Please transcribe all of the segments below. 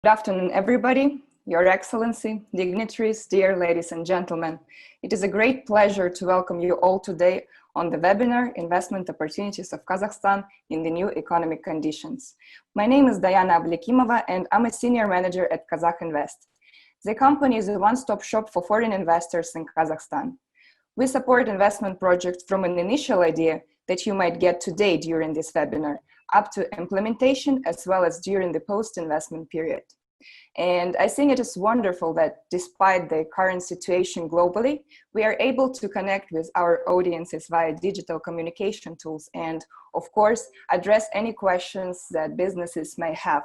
Good afternoon, everybody, Your Excellency, dignitaries, dear ladies and gentlemen. It is a great pleasure to welcome you all today on the webinar, Investment Opportunities of Kazakhstan in the New Economic Conditions. My name is Diana Ablekimova and I'm a Senior Manager at Kazakh Invest. The company is a one-stop shop for foreign investors in Kazakhstan. We support investment projects from an initial idea that you might get today during this webinar, up to implementation as well as during the post-investment period. And I think it is wonderful that despite the current situation globally, we are able to connect with our audiences via digital communication tools and, of course, address any questions that businesses may have.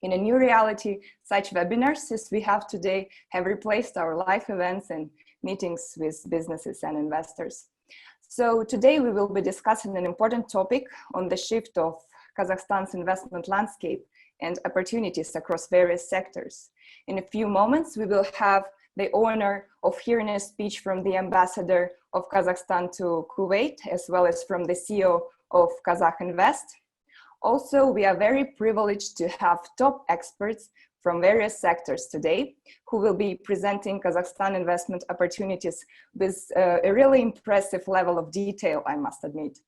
In a new reality, such webinars as we have today have replaced our live events and meetings with businesses and investors. So today we will be discussing an important topic on the shift of Kazakhstan's investment landscape and opportunities across various sectors. In a few moments, we will have the honor of hearing a speech from the ambassador of Kazakhstan to Kuwait, as well as from the CEO of Kazakh Invest. Also, we are very privileged to have top experts from various sectors today who will be presenting Kazakhstan investment opportunities with a really impressive level of detail, I must admit.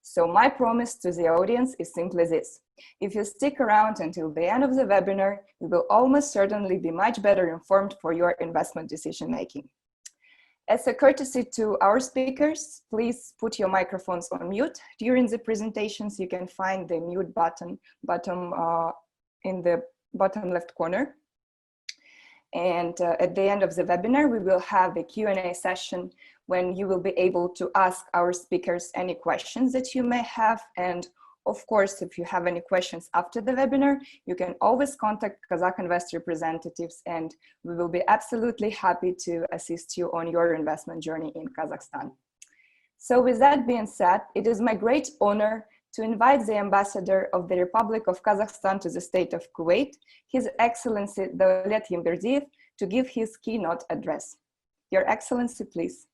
So my promise to the audience is simply this. If you stick around until the end of the webinar, you will almost certainly be much better informed for your investment decision making. As a courtesy to our speakers, please put your microphones on mute. During the presentations, you can find the mute button in the bottom left corner. And at the end of the webinar, we will have a Q&A session when you will be able to ask our speakers any questions that you may have. And of course, if you have any questions after the webinar, you can always contact Kazakh Invest representatives and we will be absolutely happy to assist you on your investment journey in Kazakhstan. So with that being said, it is my great honor to invite the ambassador of the Republic of Kazakhstan to the state of Kuwait, His Excellency Davlet Yemberdiev, to give his keynote address. Your Excellency, please.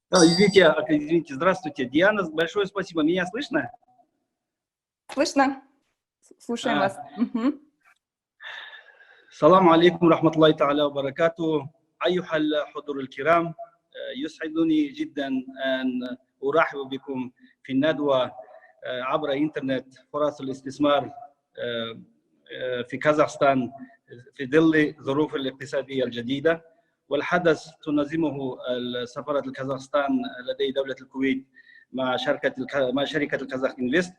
Извините, здравствуйте, Диана, большое спасибо. Меня слышно? Слышно. Слушаем вас. السلام عليكم ورحمة الله تعالى وبركاته. أيها الحضور الكرام، يسعدني جدا أن أرحب بكم في الندوة عبر إنترنت فرص الاستثمار في كازاخستان في ظل الظروف الاقتصادية الجديدة، والحدث تنظمه سفارة الكازاخستان لدي دولة الكويت مع شركة الكازاخ إنفست.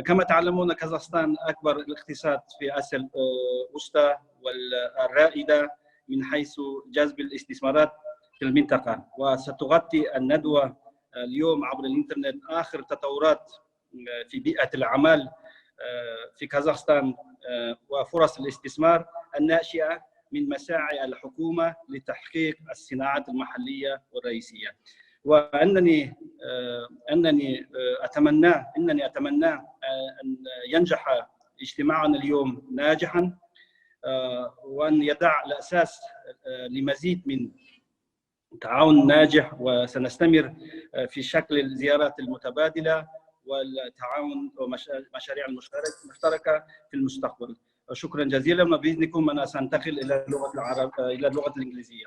كما تعلمون كازاخستان أكبر الاقتصاد في آسيا الوسطى والرائدة من حيث جذب الاستثمارات في المنطقة، وستغطي الندوة اليوم عبر الإنترنت آخر تطورات في بيئة الأعمال في كازاخستان وفرص الاستثمار الناشئة من مساعي الحكومة لتحقيق الصناعات المحلية والرئيسية. وأنني أتمنى أن ينجح اجتماعنا اليوم ناجحا وأن يضع الأساس لمزيد من تعاون ناجح، وسنستمر في شكل الزيارات المتبادلة والتعاون ومشاريع المشتركة في المستقبل. شكرا جزيلا، وبإذنكم أنا سأنتقل إلى اللغة الإنجليزية.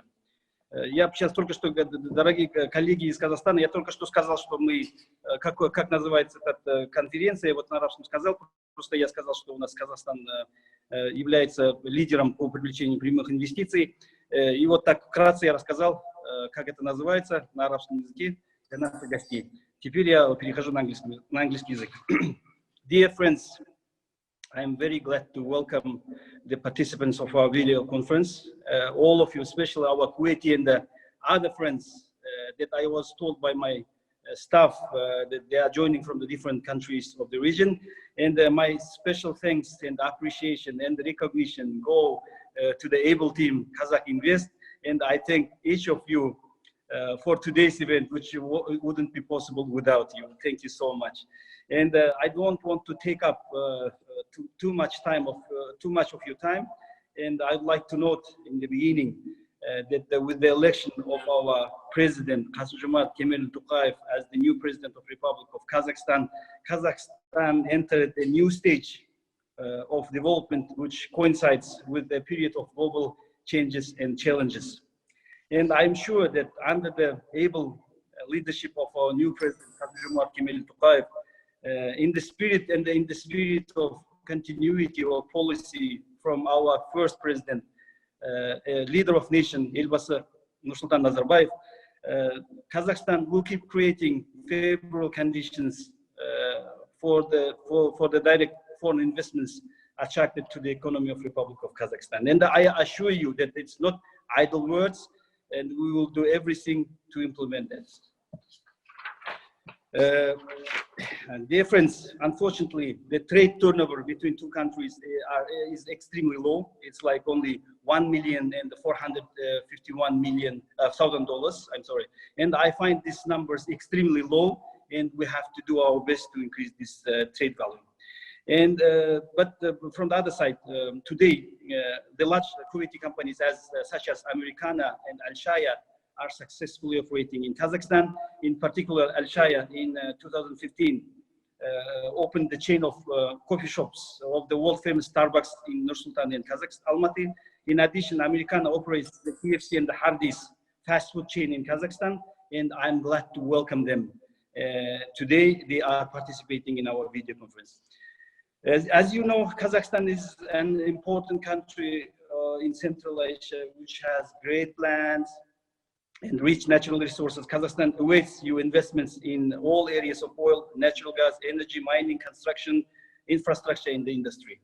Я сейчас только что, дорогие коллеги из Казахстана, я только что сказал, что мы, как называется эта конференция, я вот на арабском сказал, просто я сказал, что у нас Казахстан является лидером по привлечению прямых инвестиций. И вот так вкратце я рассказал, как это называется на арабском языке для наших гостей. Теперь я перехожу на английский язык. Dear friends, I'm very glad to welcome the participants of our video conference, all of you, especially our Kuwaiti and the other friends that I was told by my staff that they are joining from the different countries of the region. And my special thanks and appreciation and recognition go to the able team, Kazakh Invest. And I thank each of you for today's event, which wouldn't be possible without you. Thank you so much. And I don't want to take up too much of your time. And I'd like to note in the beginning with the election of our president, Kassym-Jomart Kemel-Tokayev, as the new president of Republic of Kazakhstan, Kazakhstan entered a new stage of development, which coincides with the period of global changes and challenges. And I'm sure that under the able leadership of our new president, Kassym-Jomart Kemel-Tokayev, in the spirit of continuity or policy from our first president, leader of nation, Elbасы Nursultan Nazarbayev, Kazakhstan will keep creating favorable conditions for the direct foreign investments attracted to the economy of Republic of Kazakhstan. And I assure you that it's not idle words, and we will do everything to implement that. And dear friends, unfortunately, the trade turnover between two countries is extremely low. It's like only $1,451,000. I'm sorry, and I find these numbers extremely low, and we have to do our best to increase this trade value. And but from the other side, today the large Kuwaiti companies such as Americana and Al-Shaya are successfully operating in Kazakhstan. In particular, Al-Shaya in 2015 opened the chain of coffee shops of the world famous Starbucks in Nur-Sultan and Kazakhstan, Almaty. In addition, Americana operates the KFC and the Hardee's fast food chain in Kazakhstan, and I'm glad to welcome them. Today, they are participating in our video conference. As you know, Kazakhstan is an important country in Central Asia, which has great lands and rich natural resources. Kazakhstan awaits your investments in all areas of oil, natural gas, energy, mining, construction, infrastructure in the industry.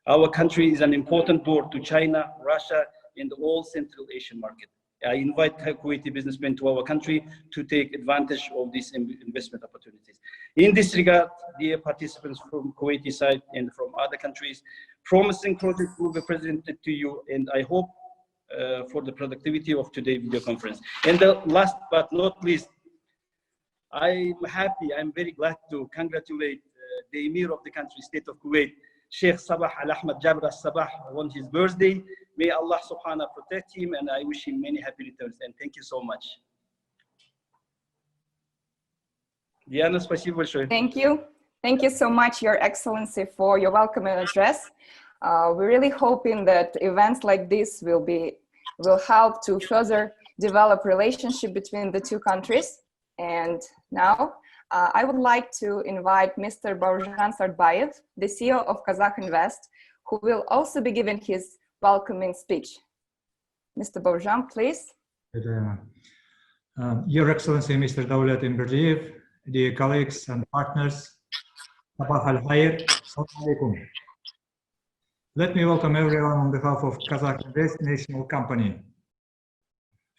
Our country is an important door to China, Russia, and all Central Asian market. I invite Kuwaiti businessmen to our country to take advantage of these investment opportunities. In this regard, dear participants from Kuwaiti side and from other countries, promising projects will be presented to you, and I hope for the productivity of today's video conference. And last but not least, I'm very glad to congratulate the Emir of the country, State of Kuwait, Sheikh Sabah Al-Ahmad Jabr Al-Sabah, on his birthday. May Allah subhanahu protect him, and I wish him many happy returns, and thank you so much. Diana, спасибо большое. Thank you. Thank you so much, Your Excellency, for your welcoming address. We're really hoping that events like this will help to further develop relationship between the two countries. And now I would like to invite Mr. Baurjan Sarbayev, the CEO of Kazakh Invest, who will also be giving his welcoming speech. Mr. Baurjan, please. Your Excellency, Mr. Davlet Imberdiev, dear colleagues and partners, Sabah al-Khair, Assalamu alaikum. Let me welcome everyone on behalf of Kazakh Invest National Company.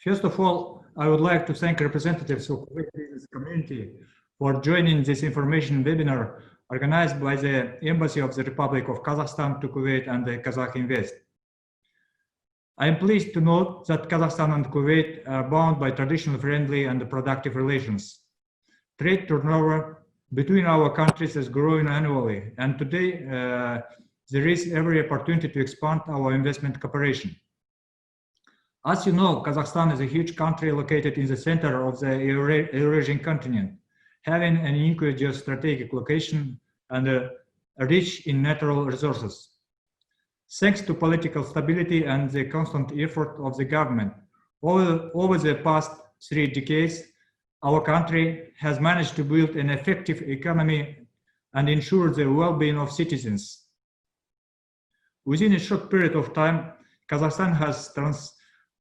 First of all, I would like to thank representatives of the business community for joining this information webinar organized by the Embassy of the Republic of Kazakhstan to Kuwait and the Kazakh Invest. I am pleased to note that Kazakhstan and Kuwait are bound by traditional friendly and productive relations. Trade turnover between our countries is growing annually, and today there is every opportunity to expand our investment cooperation. As you know, Kazakhstan is a huge country located in the center of the Eurasian continent, having an unique geostrategic location and rich in natural resources. Thanks to political stability and the constant effort of the government, over the past 3 decades, our country has managed to build an effective economy and ensure the well-being of citizens. Within a short period of time, Kazakhstan has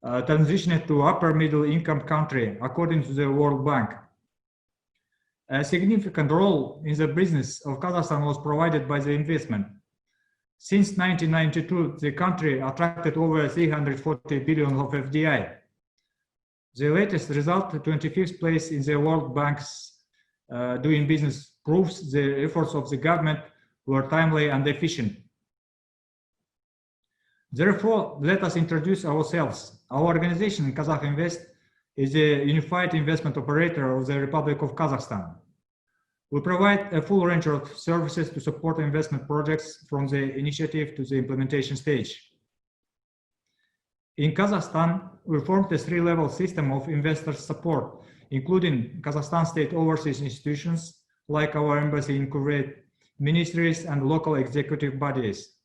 transitioned to upper middle income country, according to the World Bank. A significant role in the business of Kazakhstan was provided by the investment. Since 1992, the country attracted over 340 billion of FDI. The latest result, 25th place in the World Bank's doing business, proves the efforts of the government were timely and efficient. Therefore, let us introduce ourselves. Our organization, Kazakh Invest, is a unified investment operator of the Republic of Kazakhstan. We provide a full range of services to support investment projects from the initiative to the implementation stage. In Kazakhstan, we formed a three-level system of investor support, including Kazakhstan state overseas institutions, like our embassy in Kuwait, ministries, and local executive bodies.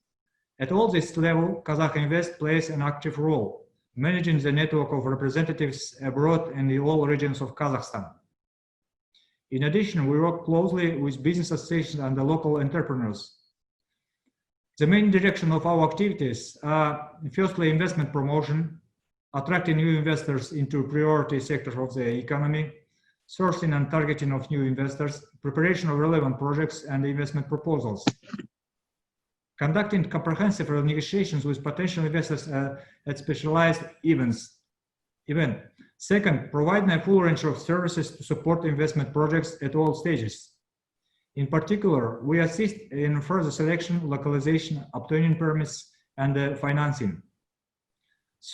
At all this level, Kazakh Invest plays an active role, managing the network of representatives abroad and in all regions of Kazakhstan. In addition, we work closely with business associations and the local entrepreneurs. The main direction of our activities are, firstly, investment promotion, attracting new investors into priority sectors of the economy, sourcing and targeting of new investors, preparation of relevant projects and investment proposals, conducting comprehensive negotiations with potential investors at specialized events. Second, providing a full range of services to support investment projects at all stages. In particular, we assist in further selection, localization, obtaining permits, and financing.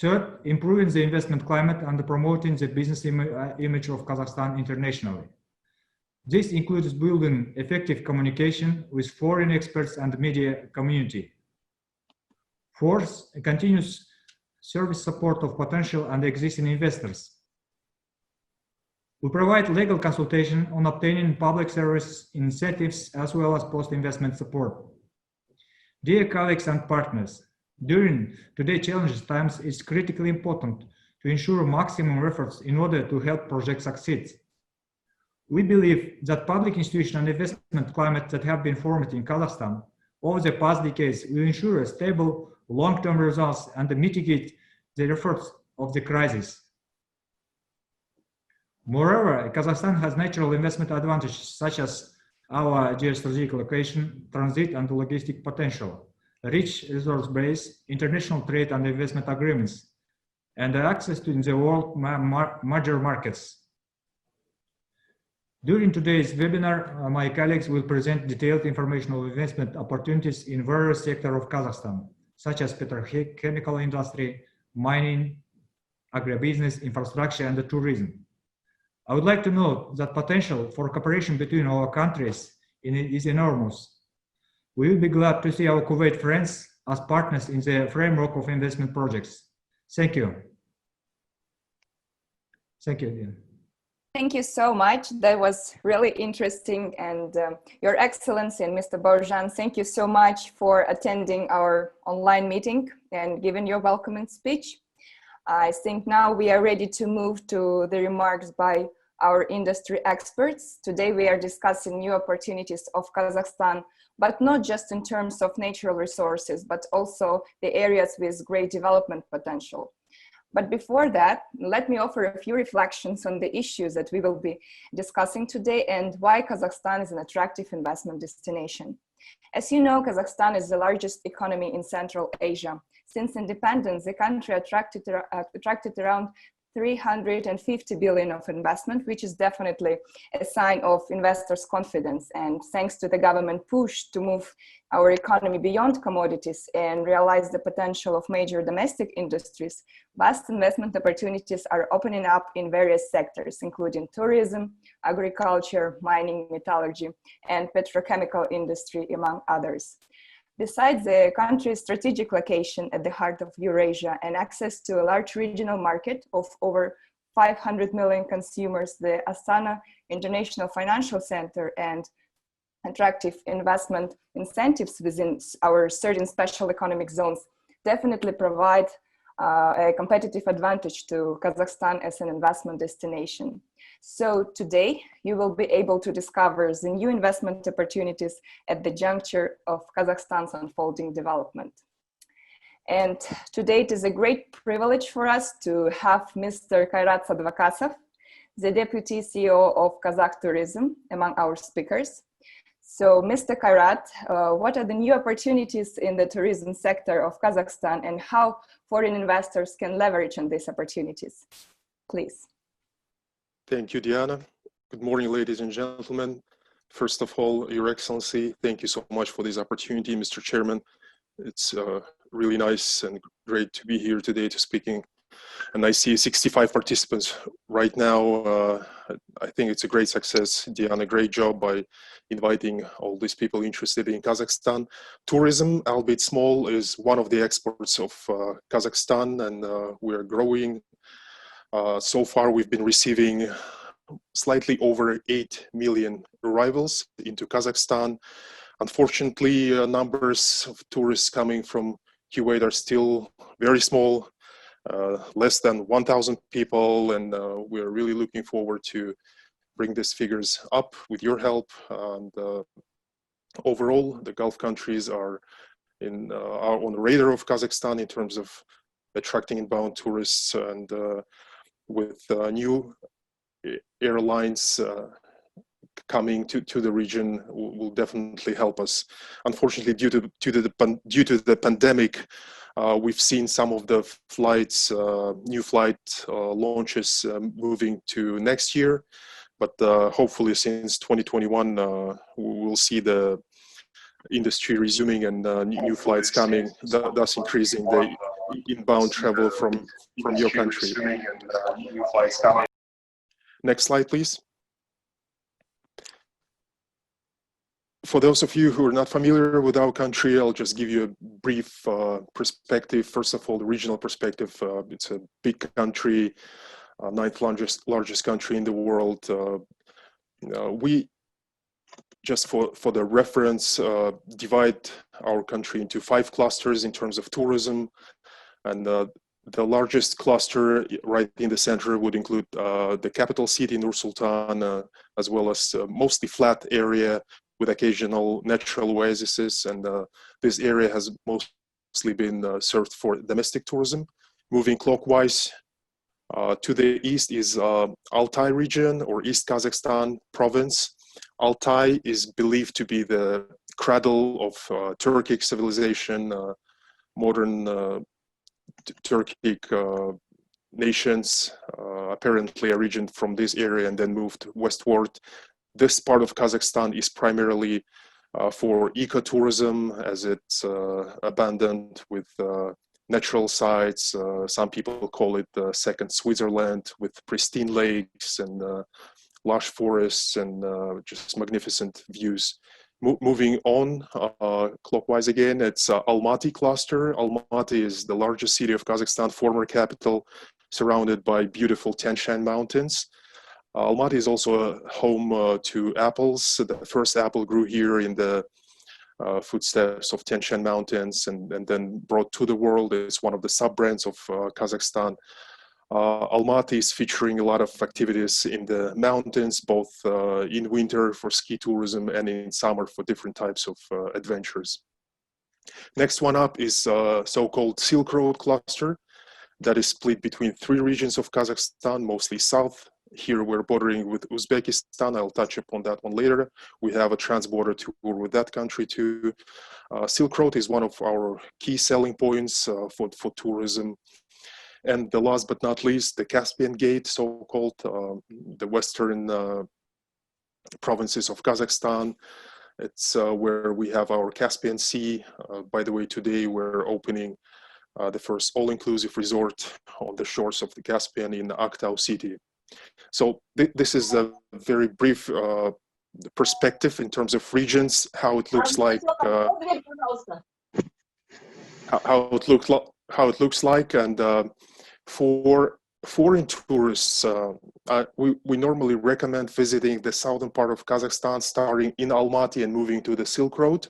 Third, improving the investment climate and promoting the business image of Kazakhstan internationally. This includes building effective communication with foreign experts and the media community. Fourth, a continuous service support of potential and existing investors. We provide legal consultation on obtaining public service incentives as well as post-investment support. Dear colleagues and partners, during today's challenging times, it's critically important to ensure maximum efforts in order to help projects succeed. We believe that public institution and investment climate that have been formed in Kazakhstan over the past decades will ensure stable long-term results and mitigate the efforts of the crisis. Moreover, Kazakhstan has natural investment advantages such as our geostrategic location, transit and logistic potential, rich resource base, international trade and investment agreements, and access to the world major markets. During today's webinar, my colleagues will present detailed information of investment opportunities in various sectors of Kazakhstan, such as petrochemical industry, mining, agribusiness, infrastructure, and tourism. I would like to note that potential for cooperation between our countries is enormous. We will be glad to see our Kuwait friends as partners in the framework of investment projects. Thank you. Thank you again. Thank you so much. That was really interesting. And Your Excellency and Mr. Borjan, thank you so much for attending our online meeting and giving your welcoming speech. I think now we are ready to move to the remarks by our industry experts. Today we are discussing new opportunities of Kazakhstan, but not just in terms of natural resources, but also the areas with great development potential. But before that, let me offer a few reflections on the issues that we will be discussing today and why Kazakhstan is an attractive investment destination. As you know, Kazakhstan is the largest economy in Central Asia. Since independence, the country attracted around 350 billion of investment, which is definitely a sign of investors' confidence. And thanks to the government push to move our economy beyond commodities and realize the potential of major domestic industries, vast investment opportunities are opening up in various sectors, including tourism, agriculture, mining, metallurgy, and petrochemical industry, among others. Besides the country's strategic location at the heart of Eurasia and access to a large regional market of over 500 million consumers, the Astana International Financial Center and attractive investment incentives within our certain special economic zones definitely provide a competitive advantage to Kazakhstan as an investment destination. So today you will be able to discover the new investment opportunities at the juncture of Kazakhstan's unfolding development. And today it is a great privilege for us to have Mr. Kairat Sadvakasov, the Deputy CEO of Kazakh Tourism, among our speakers. So, Mr. Kairat, what are the new opportunities in the tourism sector of Kazakhstan and how foreign investors can leverage on these opportunities? Please. Thank you, Diana. Good morning, ladies and gentlemen. First of all, Your Excellency, thank you so much for this opportunity, Mr. Chairman. It's really nice and great to be here today to speaking And I see 65 participants right now. I think it's a great success. Diana, great job by inviting all these people interested in Kazakhstan. Tourism, albeit small, is one of the exports of Kazakhstan, and we're growing. So far, we've been receiving slightly over 8 million arrivals into Kazakhstan. Unfortunately, numbers of tourists coming from Kuwait are still very small, less than 1,000 people, and we're really looking forward to bring these figures up with your help. And overall, the Gulf countries are on the radar of Kazakhstan in terms of attracting inbound tourists, and with new airlines coming to the region will definitely help us. Unfortunately, due to the pandemic, we've seen some of the flights, new flight launches moving to next year, but hopefully since 2021, we'll see the industry resuming and new flights coming, thus increasing the inbound travel from your country. Next slide, please. For those of you who are not familiar with our country, I'll just give you a brief perspective. First of all, the regional perspective. It's a big country, ninth largest country in the world. We, just for the reference, divide our country into 5 clusters in terms of tourism, and the largest cluster right in the center would include the capital city, Nur Sultan, as well as mostly flat area with occasional natural oases, and this area has mostly been served for domestic tourism. Moving clockwise to the east is Altai region, or East Kazakhstan province. Altai is believed to be the cradle of Turkic civilization, modern Turkic nations apparently originated from this area and then moved westward. This part of Kazakhstan is primarily for ecotourism, as it's abundant with natural sites. Some people call it the second Switzerland, with pristine lakes and lush forests and just magnificent views. Moving on clockwise again, it's Almaty cluster. Almaty is the largest city of Kazakhstan, former capital, surrounded by beautiful Tian Shan mountains. Almaty is also home to apples. The first apple grew here in the footsteps of Tian Shan mountains, and then brought to the world. It's one of the sub-brands of Kazakhstan. Almaty is featuring a lot of activities in the mountains, both in winter for ski tourism and in summer for different types of adventures. Next one up is so-called Silk Road cluster that is split between 3 regions of Kazakhstan, mostly south. Here we're bordering with Uzbekistan. I'll touch upon that one later. We have a trans-border tour with that country too. Silk Road is one of our key selling points for tourism. And the last but not least, the Caspian Gate, so-called, the western provinces of Kazakhstan. It's where we have our Caspian Sea. By the way, today we're opening the first all-inclusive resort on the shores of the Caspian in Aktau city. So this is a very brief perspective in terms of regions, how it looks like, how it looks like, and for foreign tourists, we normally recommend visiting the southern part of Kazakhstan, starting in Almaty and moving to the Silk Road,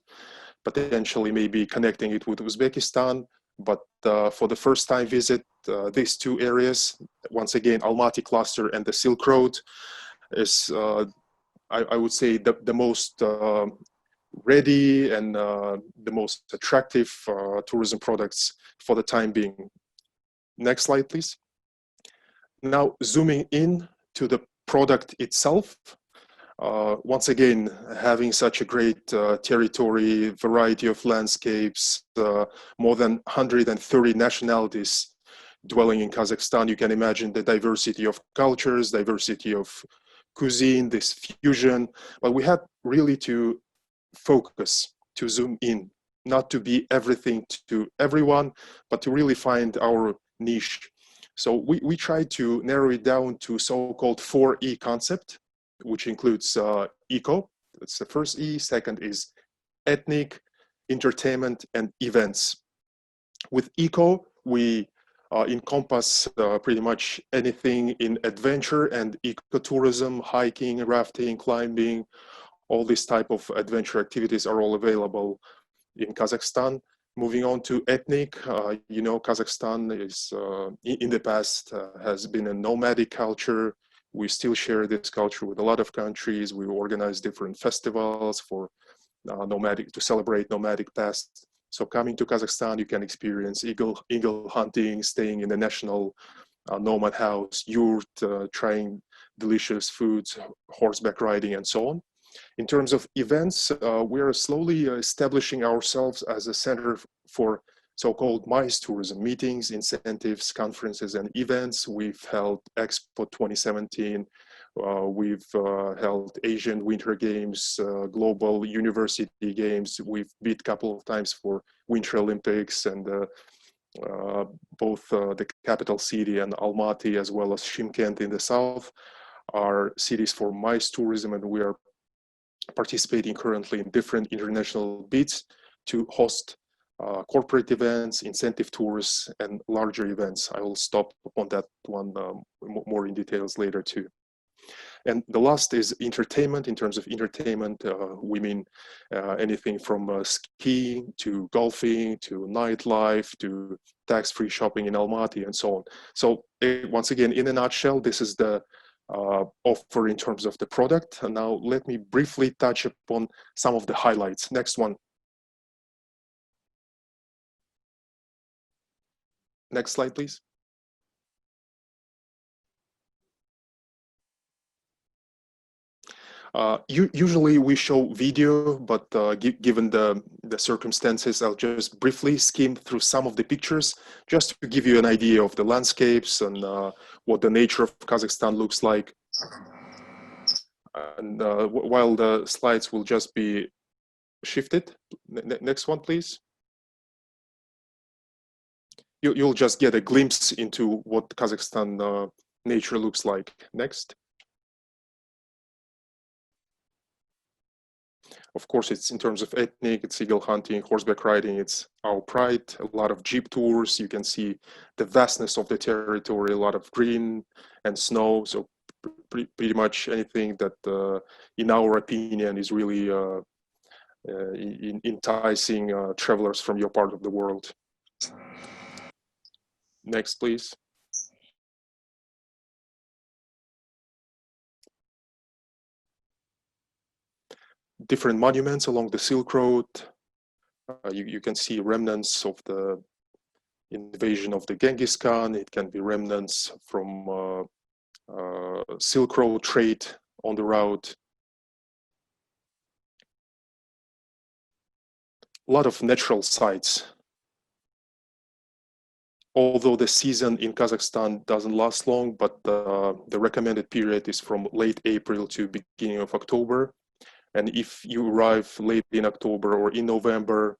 potentially maybe connecting it with Uzbekistan. But for the first time visit, these 2 areas, once again, Almaty cluster and the Silk Road, is, I would say, the most ready and the most attractive tourism products for the time being. Next slide, please. Now, zooming in to the product itself. Once again, having such a great territory, variety of landscapes, more than 130 nationalities dwelling in Kazakhstan, you can imagine the diversity of cultures, diversity of cuisine, this fusion. But we had really to focus, to zoom in, not to be everything to everyone, but to really find our niche. So we try to narrow it down to so-called 4E concept, which includes eco, that's the first E. Second is ethnic, entertainment, and events. With eco, we encompass pretty much anything in adventure and ecotourism, hiking, rafting, climbing. All these type of adventure activities are all available in Kazakhstan. Moving on to ethnic, you know, Kazakhstan is in the past has been a nomadic culture. We still share this culture with a lot of countries. We organize different festivals for to celebrate nomadic past. So coming to Kazakhstan, you can experience eagle hunting, staying in the national nomad house, yurt, trying delicious foods, horseback riding, and so on. In terms of events, we are slowly establishing ourselves as a center for so-called MICE tourism, meetings, incentives, conferences, and events. We've held Expo 2017. We've held Asian Winter Games, Global University Games. We've bid a couple of times for Winter Olympics, and both the capital city and Almaty, as well as Shymkent in the south, are cities for MICE tourism, and we are participating currently in different international bids to host corporate events, incentive tours, and larger events. I will stop on that one more in details later too. And the last is entertainment. In terms of entertainment, we mean anything from skiing to golfing to nightlife to tax-free shopping in Almaty and so on. So once again, in a nutshell, this is the offer in terms of the product. And now let me briefly touch upon some of the highlights. Next one. Next slide, please. Usually we show video, but given the circumstances, I'll just briefly skim through some of the pictures just to give you an idea of the landscapes and what the nature of Kazakhstan looks like. And while the slides will just be shifted. Next one, please. You'll just get a glimpse into what Kazakhstan nature looks like. Next. Of course, it's in terms of ethnic, it's eagle hunting, horseback riding, it's our pride, a lot of jeep tours. You can see the vastness of the territory, a lot of green and snow. So pretty much anything that, in our opinion, is really enticing travelers from your part of the world. Next, please. Different monuments along the Silk Road. You can see remnants of the invasion of the Genghis Khan. It can be remnants from Silk Road trade on the route. A lot of natural sites. Although the season in Kazakhstan doesn't last long, but the recommended period is from late April to beginning of October. And if you arrive late in October or in November,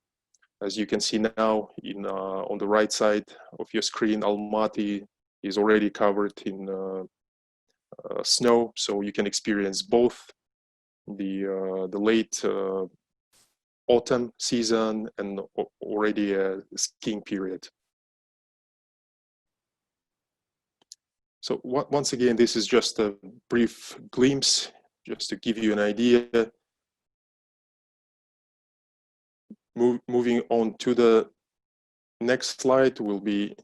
as you can see now on the right side of your screen, Almaty is already covered in snow, so you can experience both the late autumn season and already a skiing period. So once again, this is just a brief glimpse, just to give you an idea. Moving on to the next slide, we'll be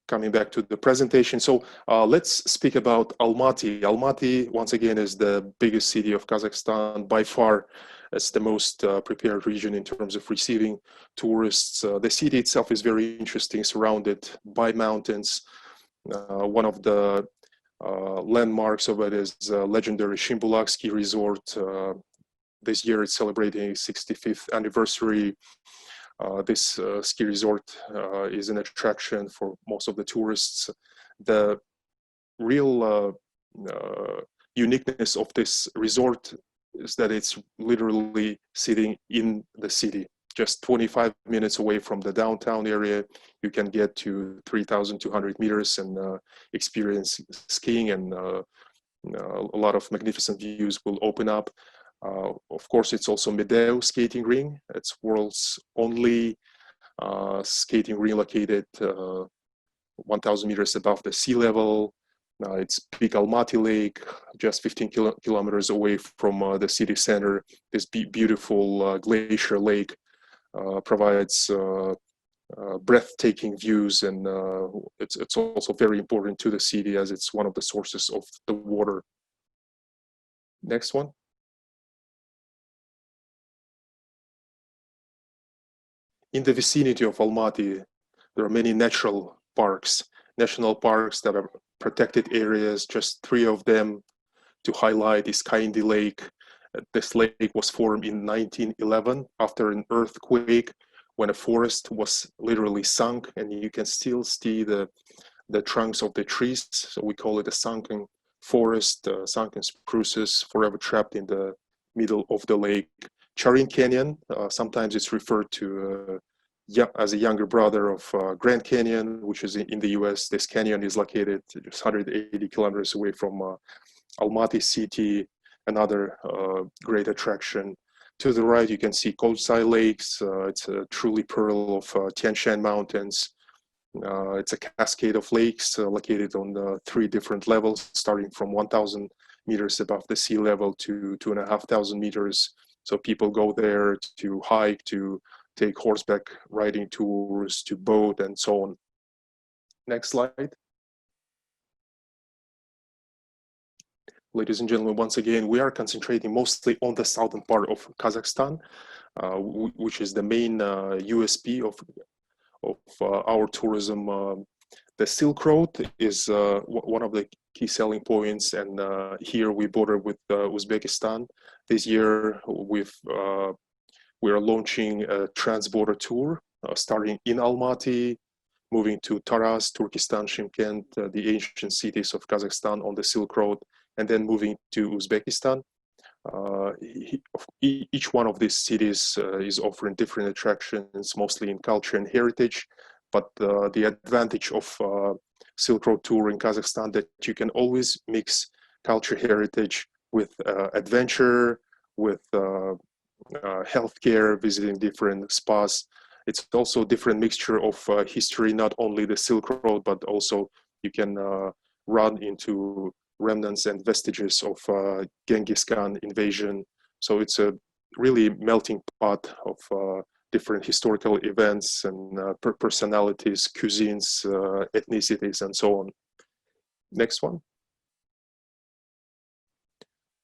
coming back to the presentation. So let's speak about Almaty. Almaty, once again, is the biggest city of Kazakhstan. By far, it's the most prepared region in terms of receiving tourists. The city itself is very interesting, surrounded by mountains. One of the landmarks of it is legendary Shimbulak ski resort. This year it's celebrating its 65th anniversary. This ski resort is an attraction for most of the tourists. The real uniqueness of this resort is that it's literally sitting in the city. just 25 minutes away from the downtown area, you can get to 3,200 meters and experience skiing, and a lot of magnificent views will open up. Of course, it's also Medeo skating ring. It's world's only skating ring located 1,000 meters above the sea level. It's big Almaty Lake, just 15 kilometers away from the city center. This beautiful glacier lake provides breathtaking views, and it's also very important to the city as it's one of the sources of the water. Next one. In the vicinity of Almaty, there are many natural parks, national parks that are protected areas. Just 3 of them to highlight is Kaindi Lake. This lake was formed in 1911 after an earthquake, when a forest was literally sunk, and you can still see the trunks of the trees. So we call it a sunken forest, sunken spruces forever trapped in the middle of the lake. Charin Canyon, sometimes it's referred to as a younger brother of Grand Canyon, which is in the US. This canyon is located just 180 kilometers away from Almaty city, another great attraction. To the right, you can see Koltsai Lakes. It's a truly pearl of Tian Shan Mountains. It's a cascade of lakes located on 3 different levels, starting from 1,000 meters above the sea level to 2,500 meters. So people go there to hike, to take horseback riding tours, to boat, and so on. Next slide. Ladies and gentlemen, once again, we are concentrating mostly on the southern part of Kazakhstan, which is the main USP of our tourism. The Silk Road is one of the key selling points, and here we border with Uzbekistan. This year, we are launching a trans-border tour, starting in Almaty, moving to Taraz, Turkestan, Shymkent, the ancient cities of Kazakhstan on the Silk Road, and then moving to Uzbekistan. Each one of these cities is offering different attractions, mostly in culture and heritage. But the advantage of Silk Road tour in Kazakhstan, that you can always mix culture, heritage with adventure, with healthcare, visiting different spas. It's also a different mixture of history, not only the Silk Road, but also you can run into remnants and vestiges of Genghis Khan invasion. So it's a really melting pot of different historical events and personalities, cuisines, ethnicities, and so on. Next one.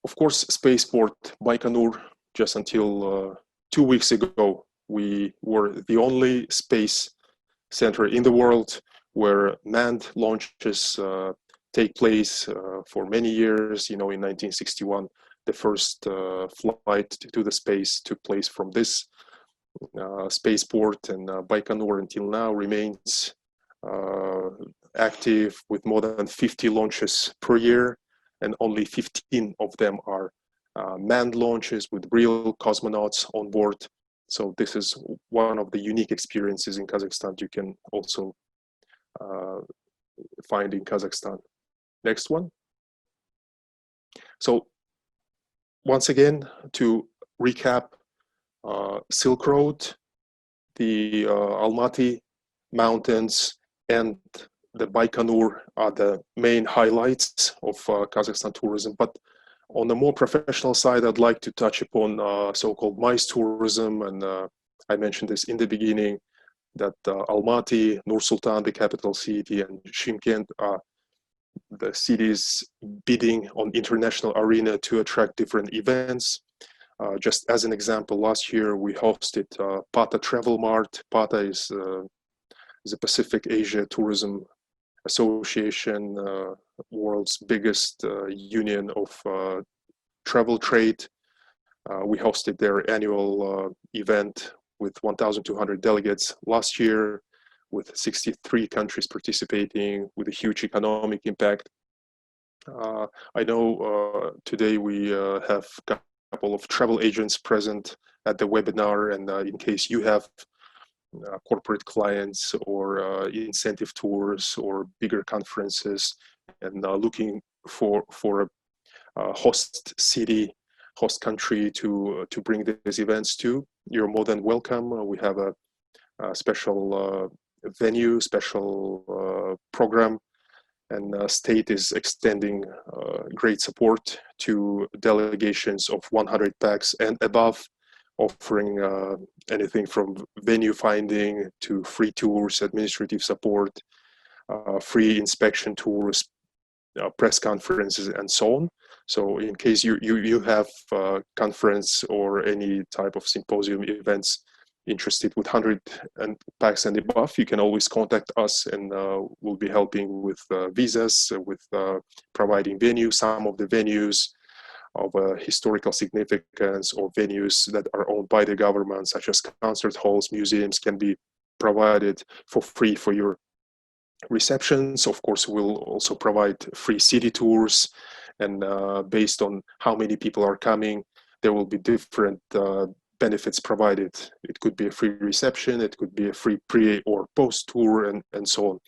Of course, spaceport Baikonur, just until 2 weeks ago, we were the only space center in the world where manned launches take place for many years. You know, in 1961, the first flight to the space took place from this spaceport, and Baikonur until now remains active with more than 50 launches per year, and only 15 of them are manned launches with real cosmonauts on board. So this is one of the unique experiences in Kazakhstan you can also find in Kazakhstan. Next one. So once again, to recap, Silk Road, the Almaty mountains, and the Baikonur are the main highlights of Kazakhstan tourism. But on the more professional side, I'd like to touch upon so-called MICE tourism. And I mentioned this in the beginning, that Almaty, Nur-Sultan, the capital city, and Shymkent are the cities bidding on international arena to attract different events. Just as an example, last year we hosted PATA Travel Mart. PATA is a Pacific Asia Tourism Association, world's biggest union of travel trade. We hosted their annual event with 1,200 delegates last year, with 63 countries participating, with a huge economic impact. I know today we have a couple of travel agents present at the webinar, and in case you have corporate clients or incentive tours or bigger conferences and looking for a host city, host country to bring these events to, you're more than welcome. We have a special venue, special program, and state is extending great support to delegations of 100 packs and above, offering anything from venue finding to free tours, administrative support, free inspection tours, press conferences, and so on. So in case you have conference or any type of symposium events interested with 100 packs and above, you can always contact us, and we'll be helping with visas, with providing venues. Some of the venues of historical significance or venues that are owned by the government, such as concert halls, museums, can be provided for free for your receptions. Of course, we'll also provide free city tours, and based on how many people are coming, there will be different benefits provided. It could be a free reception, it could be a free pre or post tour, and so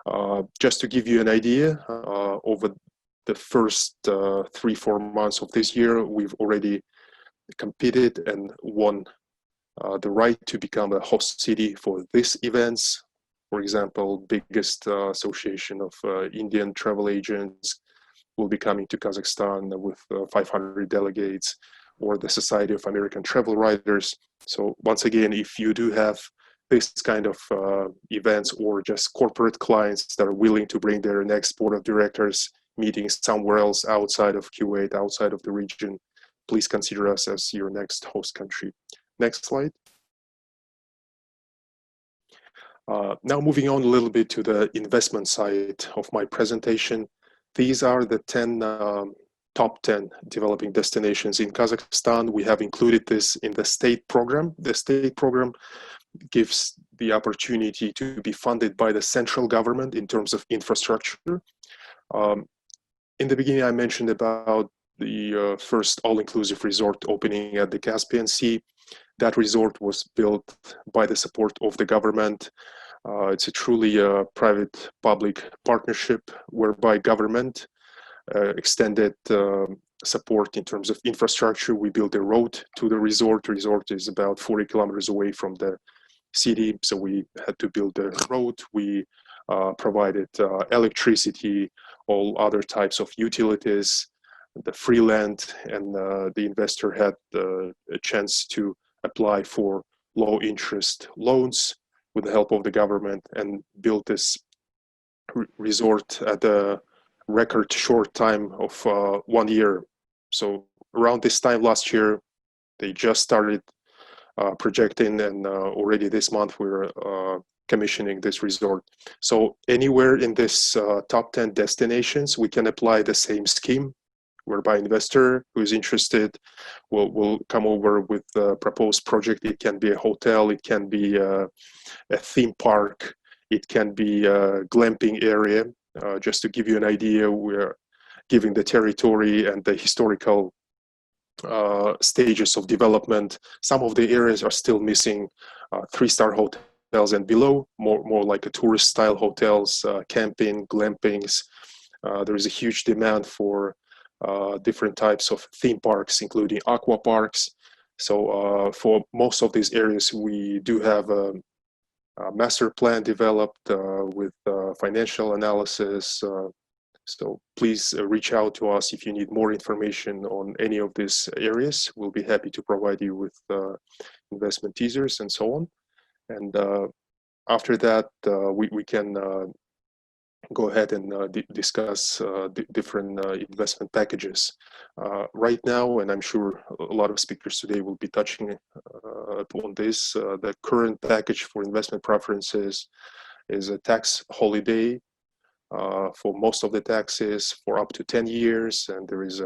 on. Just to give you an idea, over the first 3-4 months of this year, we've already competed and won the right to become a host city for these events. For example, biggest association of Indian travel agents will be coming to Kazakhstan with 500 delegates, or the Society of American Travel Writers. So once again, if you do have this kind of events or just corporate clients that are willing to bring their next board of directors meetings somewhere else outside of Kuwait, outside of the region, please consider us as your next host country. Next slide. Now moving on a little bit to the investment side of my presentation. These are the top 10 developing destinations in Kazakhstan. We have included this in the state program. The state program gives the opportunity to be funded by the central government in terms of infrastructure. In the beginning, I mentioned about the first all-inclusive resort opening at the Caspian Sea. That resort was built by the support of the government. It's a truly private-public partnership whereby government extended support in terms of infrastructure. We built a road to the resort. The resort is about 40 kilometers away from the city, so we had to build a road. We provided electricity, all other types of utilities, the free land, and the investor had a chance to apply for low interest loans with the help of the government and built this resort at a record short time of 1 year. So around this time last year, they just started projecting, and already this month we're commissioning this resort. So anywhere in this top 10 destinations, we can apply the same scheme, whereby investor who is interested will come over with a proposed project. It can be a hotel, it can be a theme park, it can be a glamping area. Just to give you an idea, we're giving the territory and the historical stages of development. Some of the areas are still missing 3-star hotels and below, more like a tourist style hotels, camping, glampings. There is a huge demand for different types of theme parks, including aqua parks. So for most of these areas, we do have a master plan developed with financial analysis. So please reach out to us if you need more information on any of these areas. We'll be happy to provide you with investment teasers and so on. And after that, we can go ahead and discuss different investment packages. Right now, and I'm sure a lot of speakers today will be touching on this, the current package for investment preferences is a tax holiday for most of the taxes for up to 10 years, and there is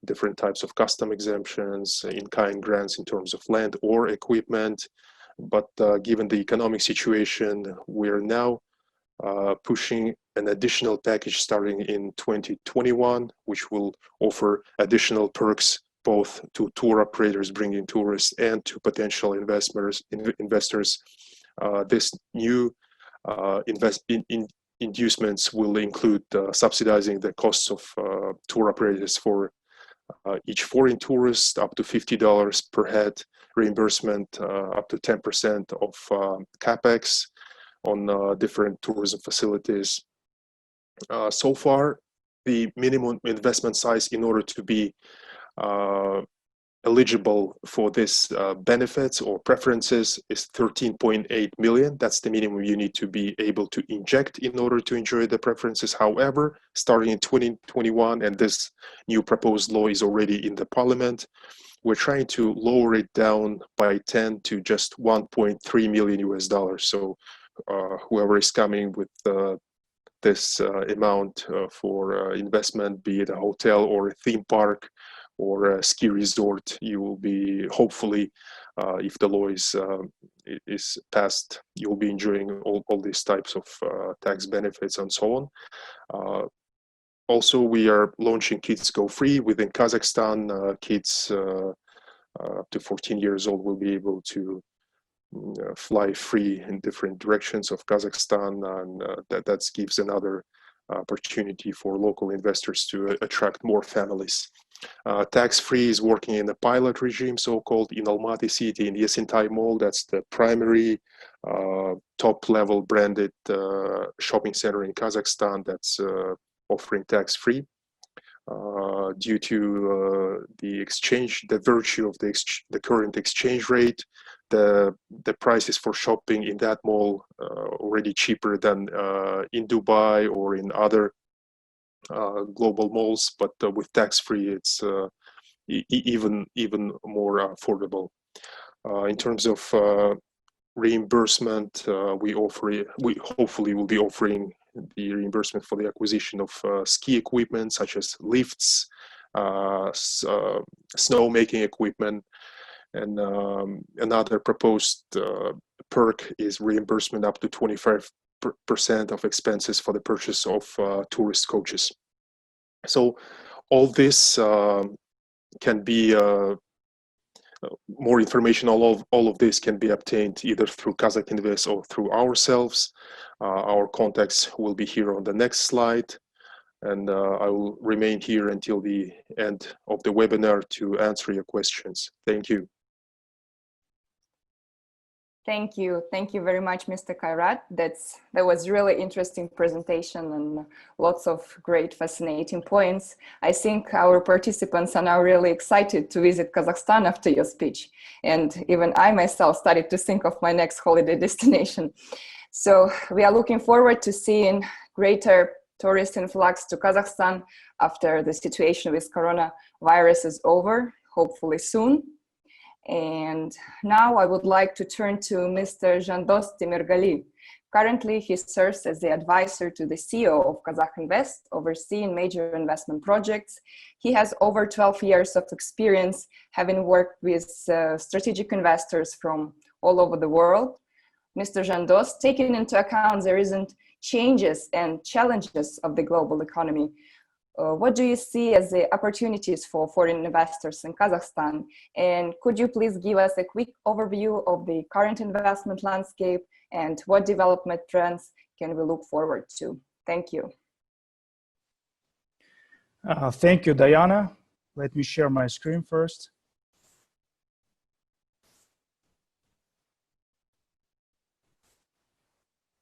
different types of custom exemptions, in-kind grants in terms of land or equipment. But given the economic situation, we're now pushing an additional package starting in 2021, which will offer additional perks both to tour operators bringing tourists and to potential investors. This new inducements will include subsidizing the costs of tour operators for each foreign tourist up to $50 per head, reimbursement up to 10% of capex on different tourism facilities. So far, the minimum investment size in order to be eligible for this benefits or preferences is 13.8 million. That's the minimum you need to be able to inject in order to enjoy the preferences. However, starting in 2021, and this new proposed law is already in the parliament, we're trying to lower it down by 10 to just 1.3 million US dollars. So whoever is coming with this amount for investment, be it a hotel or a theme park or a ski resort, you will be hopefully, if the law is passed, you'll be enjoying all these types of tax benefits and so on. Also, we are launching Kids Go Free within Kazakhstan. Kids up to 14 years old will be able to fly free in different directions of Kazakhstan, and that gives another opportunity for local investors to attract more families. Tax-free is working in a pilot regime, so-called in Almaty city, in Yesintai Mall. That's the primary top-level branded shopping center in Kazakhstan that's offering tax-free. Due to the virtue of the current exchange rate, the prices for shopping in that mall already cheaper than in Dubai or in other global malls, but with tax-free, it's even more affordable. In terms of reimbursement, we hopefully will be offering the reimbursement for the acquisition of ski equipment such as lifts, snowmaking equipment, and another proposed perk is reimbursement up to 25% of expenses for the purchase of tourist coaches. So all this can be more information. All of this can be obtained either through Kazakh Invest or through ourselves. Our contacts will be here on the next slide, and I will remain here until the end of the webinar to answer your questions. Thank you. Thank you very much, Mr. Kairat. That was really interesting presentation and lots of great, fascinating points. I think our participants are now really excited to visit Kazakhstan after your speech, and even I myself started to think of my next holiday destination. So we are looking forward to seeing greater tourist influx to Kazakhstan after the situation with coronavirus is over, hopefully soon. And now I would like to turn to Mr. Zhandos Temirgali. Currently, he serves as the advisor to the CEO of Kazakh Invest, overseeing major investment projects. He has over 12 years of experience, having worked with strategic investors from all over the world. Mr. Zhandos, taking into account the recent changes and challenges of the global economy, what do you see as the opportunities for foreign investors in Kazakhstan? And could you please give us a quick overview of the current investment landscape and what development trends can we look forward to? Thank you. Thank you, Diana. Let me share my screen first.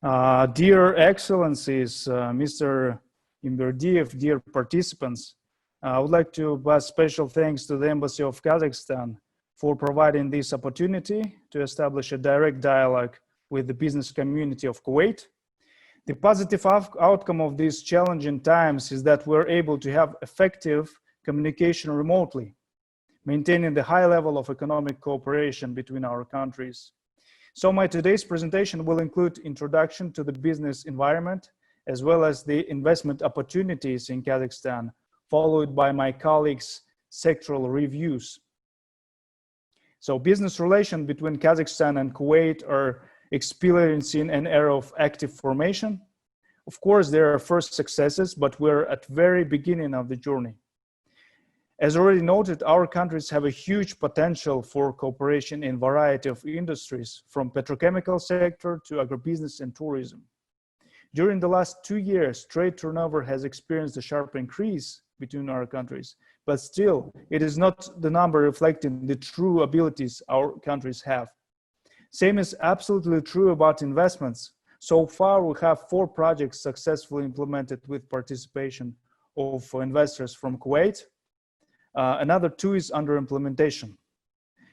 Dear Excellencies, Mr. Imberdiev, dear participants, I would like to pass special thanks to the Embassy of Kazakhstan for providing this opportunity to establish a direct dialogue with the business community of Kuwait. The positive outcome of these challenging times is that we're able to have effective communication remotely, maintaining the high level of economic cooperation between our countries. So my today's presentation will include introduction to the business environment, as well as the investment opportunities in Kazakhstan, followed by my colleagues' sectoral reviews. So business relations between Kazakhstan and Kuwait are experiencing an era of active formation. Of course, there are first successes, but we're at the very beginning of the journey. As already noted, our countries have a huge potential for cooperation in a variety of industries, from petrochemical sector to agribusiness and tourism. During the last 2 years, trade turnover has experienced a sharp increase between our countries, but still, it is not the number reflecting the true abilities our countries have. Same is absolutely true about investments. So far, we have 4 projects successfully implemented with participation of investors from Kuwait. Another 2 is under implementation.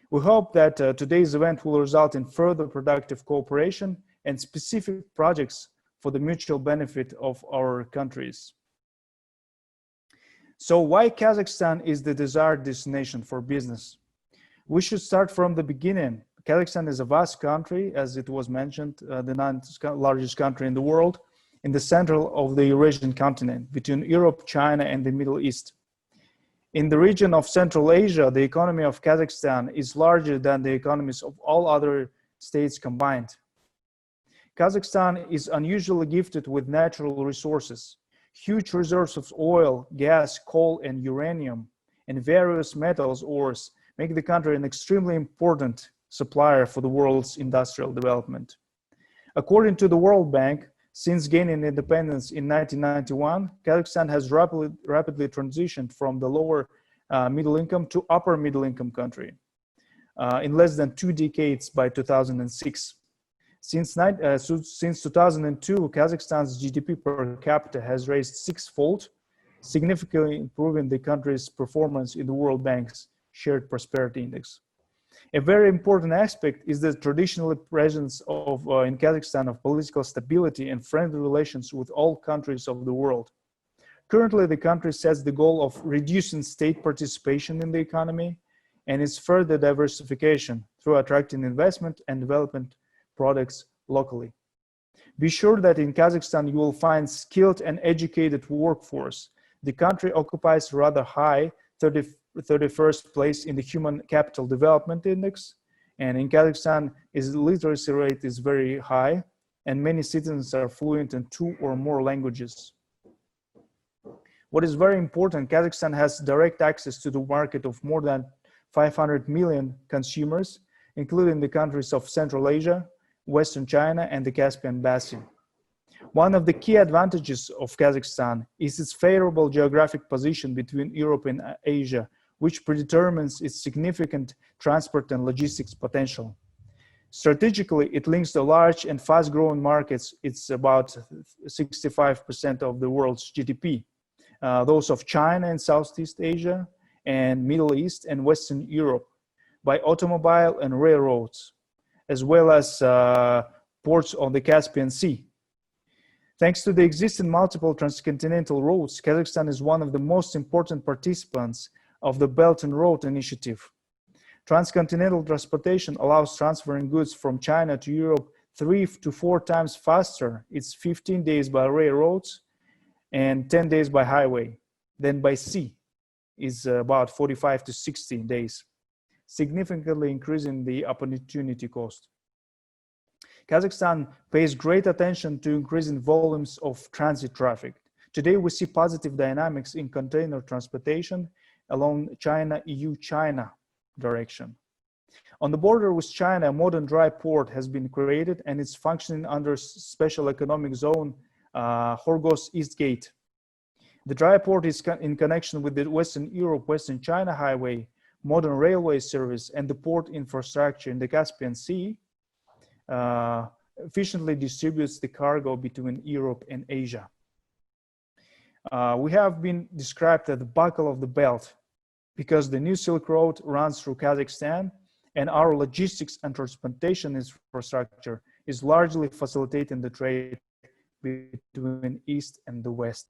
We hope that today's event will result in further productive cooperation and specific projects for the mutual benefit of our countries. So why Kazakhstan is the desired destination for business? We should start from the beginning. Kazakhstan is a vast country, as it was mentioned, the 9th largest country in the world, in the center of the Eurasian continent, between Europe, China, and the Middle East. In the region of Central Asia, the economy of Kazakhstan is larger than the economies of all other states combined. Kazakhstan is unusually gifted with natural resources. Huge reserves of oil, gas, coal, and uranium, and various metals ores make the country an extremely important supplier for the world's industrial development. According to the World Bank, since gaining independence in 1991, Kazakhstan has rapidly transitioned from the lower middle income to upper middle income country in less than 2 decades by 2006. Since 2002, Kazakhstan's GDP per capita has raised 6-fold, significantly improving the country's performance in the World Bank's Shared Prosperity Index. A very important aspect is the traditional presence of, in Kazakhstan, of political stability and friendly relations with all countries of the world. Currently, the country sets the goal of reducing state participation in the economy and its further diversification through attracting investment and development products locally. Be sure that in Kazakhstan you will find skilled and educated workforce. The country occupies rather high 31st place in the Human Capital Development Index, and in Kazakhstan its literacy rate is very high and many citizens are fluent in 2 or more languages. What is very important, Kazakhstan has direct access to the market of more than 500 million consumers, including the countries of Central Asia, Western China, and the Caspian Basin. One of the key advantages of Kazakhstan is its favorable geographic position between Europe and Asia, which predetermines its significant transport and logistics potential. Strategically, it links the large and fast-growing markets. It's about 65% of the world's GDP. Those of China and Southeast Asia, and Middle East and Western Europe, by automobile and railroads, as well as ports on the Caspian Sea. Thanks to the existing multiple transcontinental routes, Kazakhstan is one of the most important participants of the Belt and Road Initiative. Transcontinental transportation allows transferring goods from China to Europe 3 to 4 times faster. It's 15 days by railroads and 10 days by highway. Then by sea is about 45 to 60 days, significantly increasing the opportunity cost. Kazakhstan pays great attention to increasing volumes of transit traffic. Today, we see positive dynamics in container transportation along China-EU-China direction. On the border with China, a modern dry port has been created and it's functioning under special economic zone Horgos East Gate. The dry port is in connection with the Western Europe-Western China highway, modern railway service, and the port infrastructure in the Caspian Sea efficiently distributes the cargo between Europe and Asia. We have been described as the buckle of the belt because the new Silk Road runs through Kazakhstan and our logistics and transportation infrastructure is largely facilitating the trade between East and the West.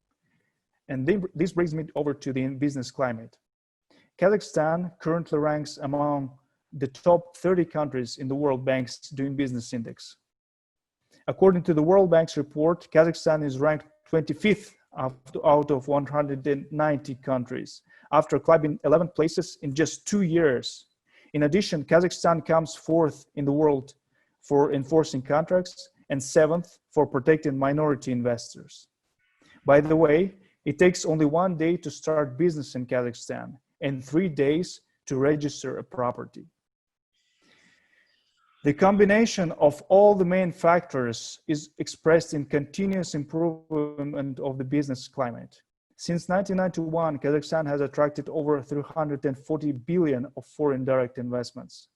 And this brings me over to the business climate. Kazakhstan currently ranks among the top 30 countries in the World Bank's Doing Business Index. According to the World Bank's report, Kazakhstan is ranked 25th out of 190 countries, after climbing 11 places in just 2 years. In addition, Kazakhstan comes 4th in the world for enforcing contracts and 7th for protecting minority investors. By the way, it takes only 1 day to start business in Kazakhstan, and 3 days to register a property. The combination of all the main factors is expressed in continuous improvement of the business climate. Since 1991, Kazakhstan has attracted over 340 billion of foreign direct investments.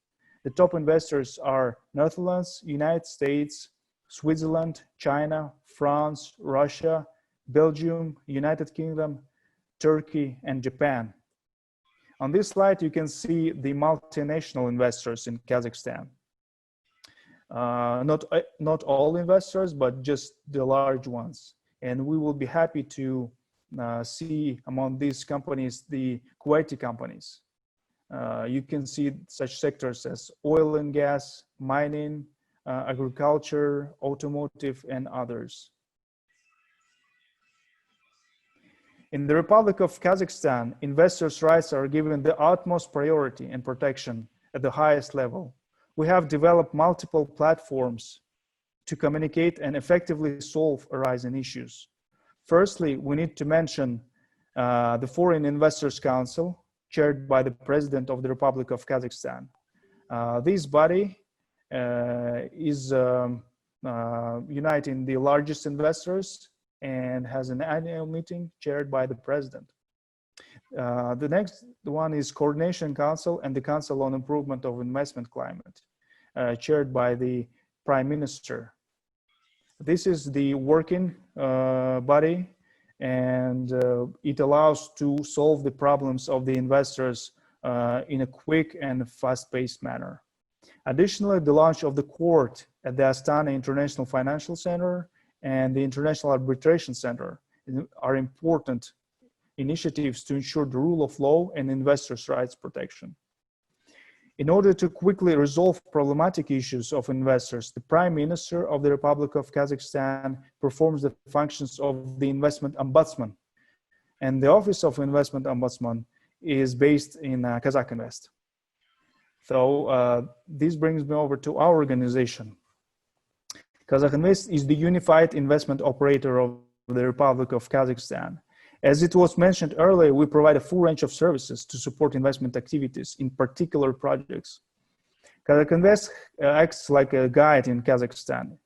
The top investors are Netherlands, United States, Switzerland, China, France, Russia, Belgium, United Kingdom, Turkey, and Japan. On this slide, you can see the multinational investors in Kazakhstan. Not all investors, but just the large ones. And we will be happy to see among these companies the Kuwaiti companies. You can see such sectors as oil and gas, mining, agriculture, automotive, and others. In the Republic of Kazakhstan, investors' rights are given the utmost priority and protection at the highest level. We have developed multiple platforms to communicate and effectively solve arising issues. Firstly, we need to mention the Foreign Investors Council, chaired by the President of the Republic of Kazakhstan. This body is uniting the largest investors and has an annual meeting chaired by the President. The next one is Coordination Council and the Council on Improvement of Investment Climate, chaired by the Prime Minister. This is the working body, and it allows to solve the problems of the investors in a quick and fast-paced manner. Additionally, the launch of the court at the Astana International Financial Center and the International Arbitration Center are important initiatives to ensure the rule of law and investors' rights protection. In order to quickly resolve problematic issues of investors, the Prime Minister of the Republic of Kazakhstan performs the functions of the Investment Ombudsman. And the Office of Investment Ombudsman is based in Kazakh Invest. So this brings me over to our organization. Kazakh Invest is the unified investment operator of the Republic of Kazakhstan. As it was mentioned earlier, we provide a full range of services to support investment activities in particular projects. Kazakh Invest acts like a guide in Kazakhstan.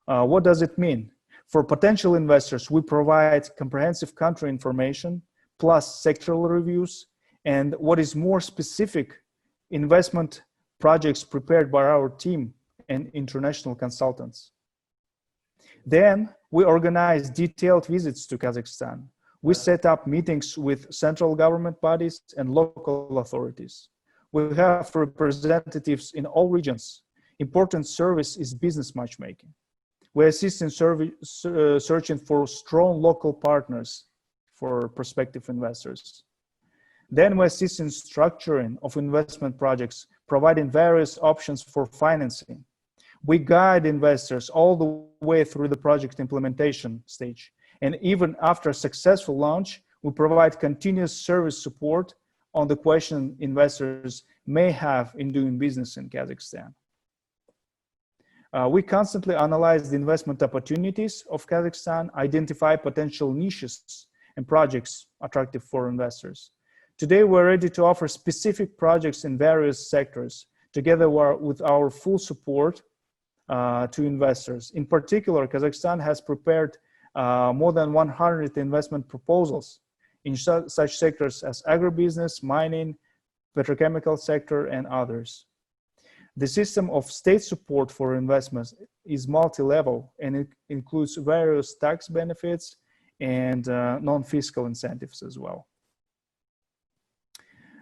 What does it mean? For potential investors, we provide comprehensive country information, plus sectoral reviews, and what is more specific, investment projects prepared by our team and international consultants. Then we organize detailed visits to Kazakhstan. We set up meetings with central government bodies and local authorities. We have representatives in all regions. Important service is business matchmaking. We assist in searching for strong local partners for prospective investors. Then we assist in structuring of investment projects, providing various options for financing. We guide investors all the way through the project implementation stage. And even after a successful launch, we provide continuous service support on the question investors may have in doing business in Kazakhstan. We constantly analyze the investment opportunities of Kazakhstan, identify potential niches and projects attractive for investors. Today, we're ready to offer specific projects in various sectors, together with our full support to investors. In particular, Kazakhstan has prepared more than 100 investment proposals in such sectors as agribusiness, mining, petrochemical sector, and others. The system of state support for investments is multi-level, and it includes various tax benefits and non-fiscal incentives as well.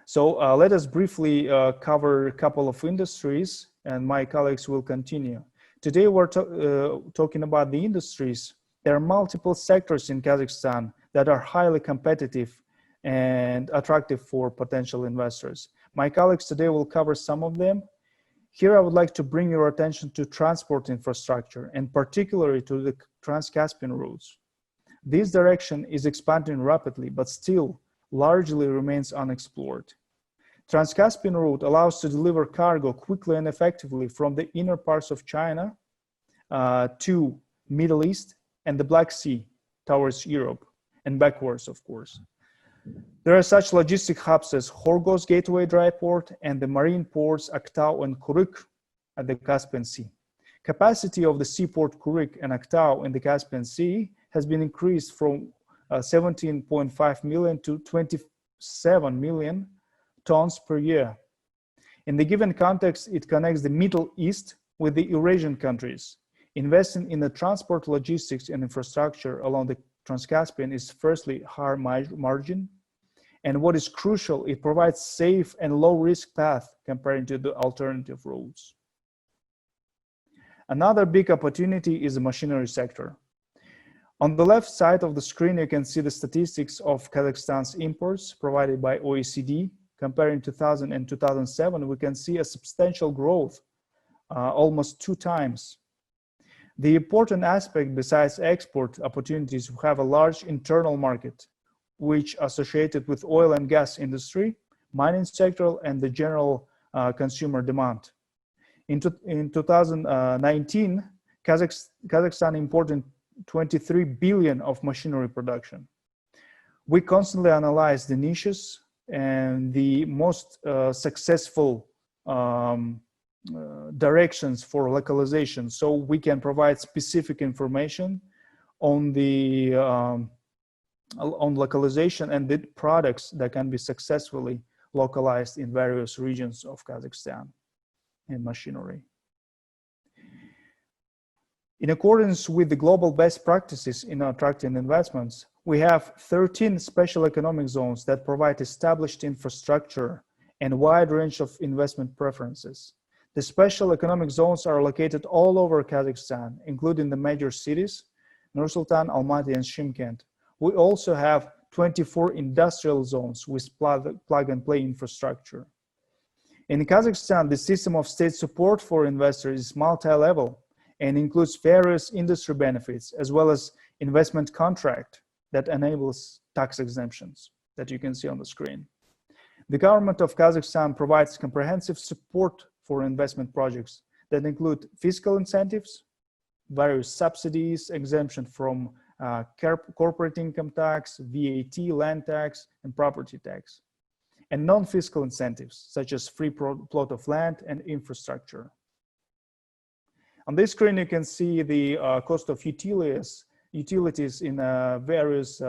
So let us briefly cover a couple of industries, and my colleagues will continue. Today we're talking about the industries. There are multiple sectors in Kazakhstan that are highly competitive and attractive for potential investors. My colleagues today will cover some of them. Here I would like to bring your attention to transport infrastructure, and particularly to the Trans-Caspian routes. This direction is expanding rapidly, but still largely remains unexplored. Trans-Caspian route allows to deliver cargo quickly and effectively from the inner parts of China to Middle East and the Black Sea towards Europe and backwards, of course. There are such logistic hubs as Horgoz Gateway Dry Port and the marine ports Aktau and Kuruk at the Caspian Sea. Capacity of the seaport Kuruk and Aktau in the Caspian Sea has been increased from 17.5 million to 27 million tons per year. In the given context, it connects the Middle East with the Eurasian countries. Investing in the transport, logistics, and infrastructure along the Trans-Caspian is firstly high margin, and what is crucial, it provides safe and low-risk path compared to the alternative routes. Another big opportunity is the machinery sector. On the left side of the screen, you can see the statistics of Kazakhstan's imports provided by OECD. Comparing 2000 and 2007, we can see a substantial growth, almost 2 times. The important aspect besides export opportunities, we have a large internal market, which associated with oil and gas industry, mining sector, and the general consumer demand. In 2019, Kazakhstan imported 23 billion of machinery production. We constantly analyze the niches and the most successful directions for localization, so we can provide specific information on the on localization and the products that can be successfully localized in various regions of Kazakhstan in machinery. In accordance with the global best practices in attracting investments, we have 13 special economic zones that provide established infrastructure and a wide range of investment preferences. The special economic zones are located all over Kazakhstan, including the major cities, Nur-Sultan, Almaty, and Shymkent. We also have 24 industrial zones with plug-and-play infrastructure. In Kazakhstan, the system of state support for investors is multi-level and includes various industry benefits, as well as investment contract that enables tax exemptions that you can see on the screen. The government of Kazakhstan provides comprehensive support for investment projects that include fiscal incentives, various subsidies, exemption from corporate income tax, VAT, land tax, and property tax, and non-fiscal incentives such as free plot of land and infrastructure. On this screen, you can see the cost of utilities in various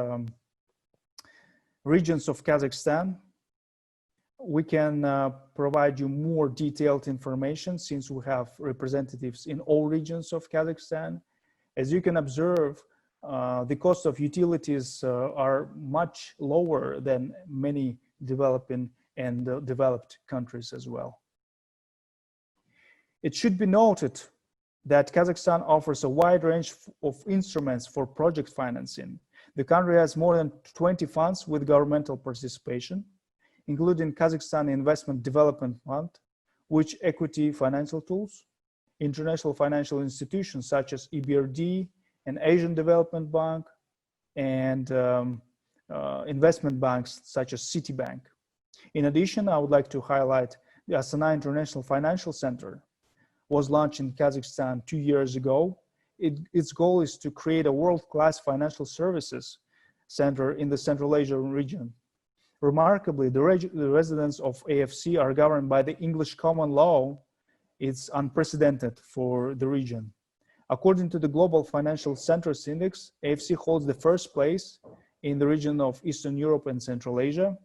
regions of Kazakhstan. We can provide you more detailed information since we have representatives in all regions of Kazakhstan. As you can observe, the cost of utilities are much lower than many developing and developed countries as well. It should be noted that Kazakhstan offers a wide range of instruments for project financing. The country has more than 20 funds with governmental participation, including Kazakhstan Investment Development Fund, which equity financial tools, international financial institutions such as EBRD and Asian Development Bank, and investment banks such as Citibank. In addition, I would like to highlight the Astana International Financial Center was launched in Kazakhstan 2 years ago. Its goal is to create a world-class financial services center in the Central Asia region. Remarkably, the residents of AFC are governed by the English common law. It's unprecedented for the region. According to the Global Financial Centers Index, AFC holds the first place in the region of Eastern Europe and Central Asia.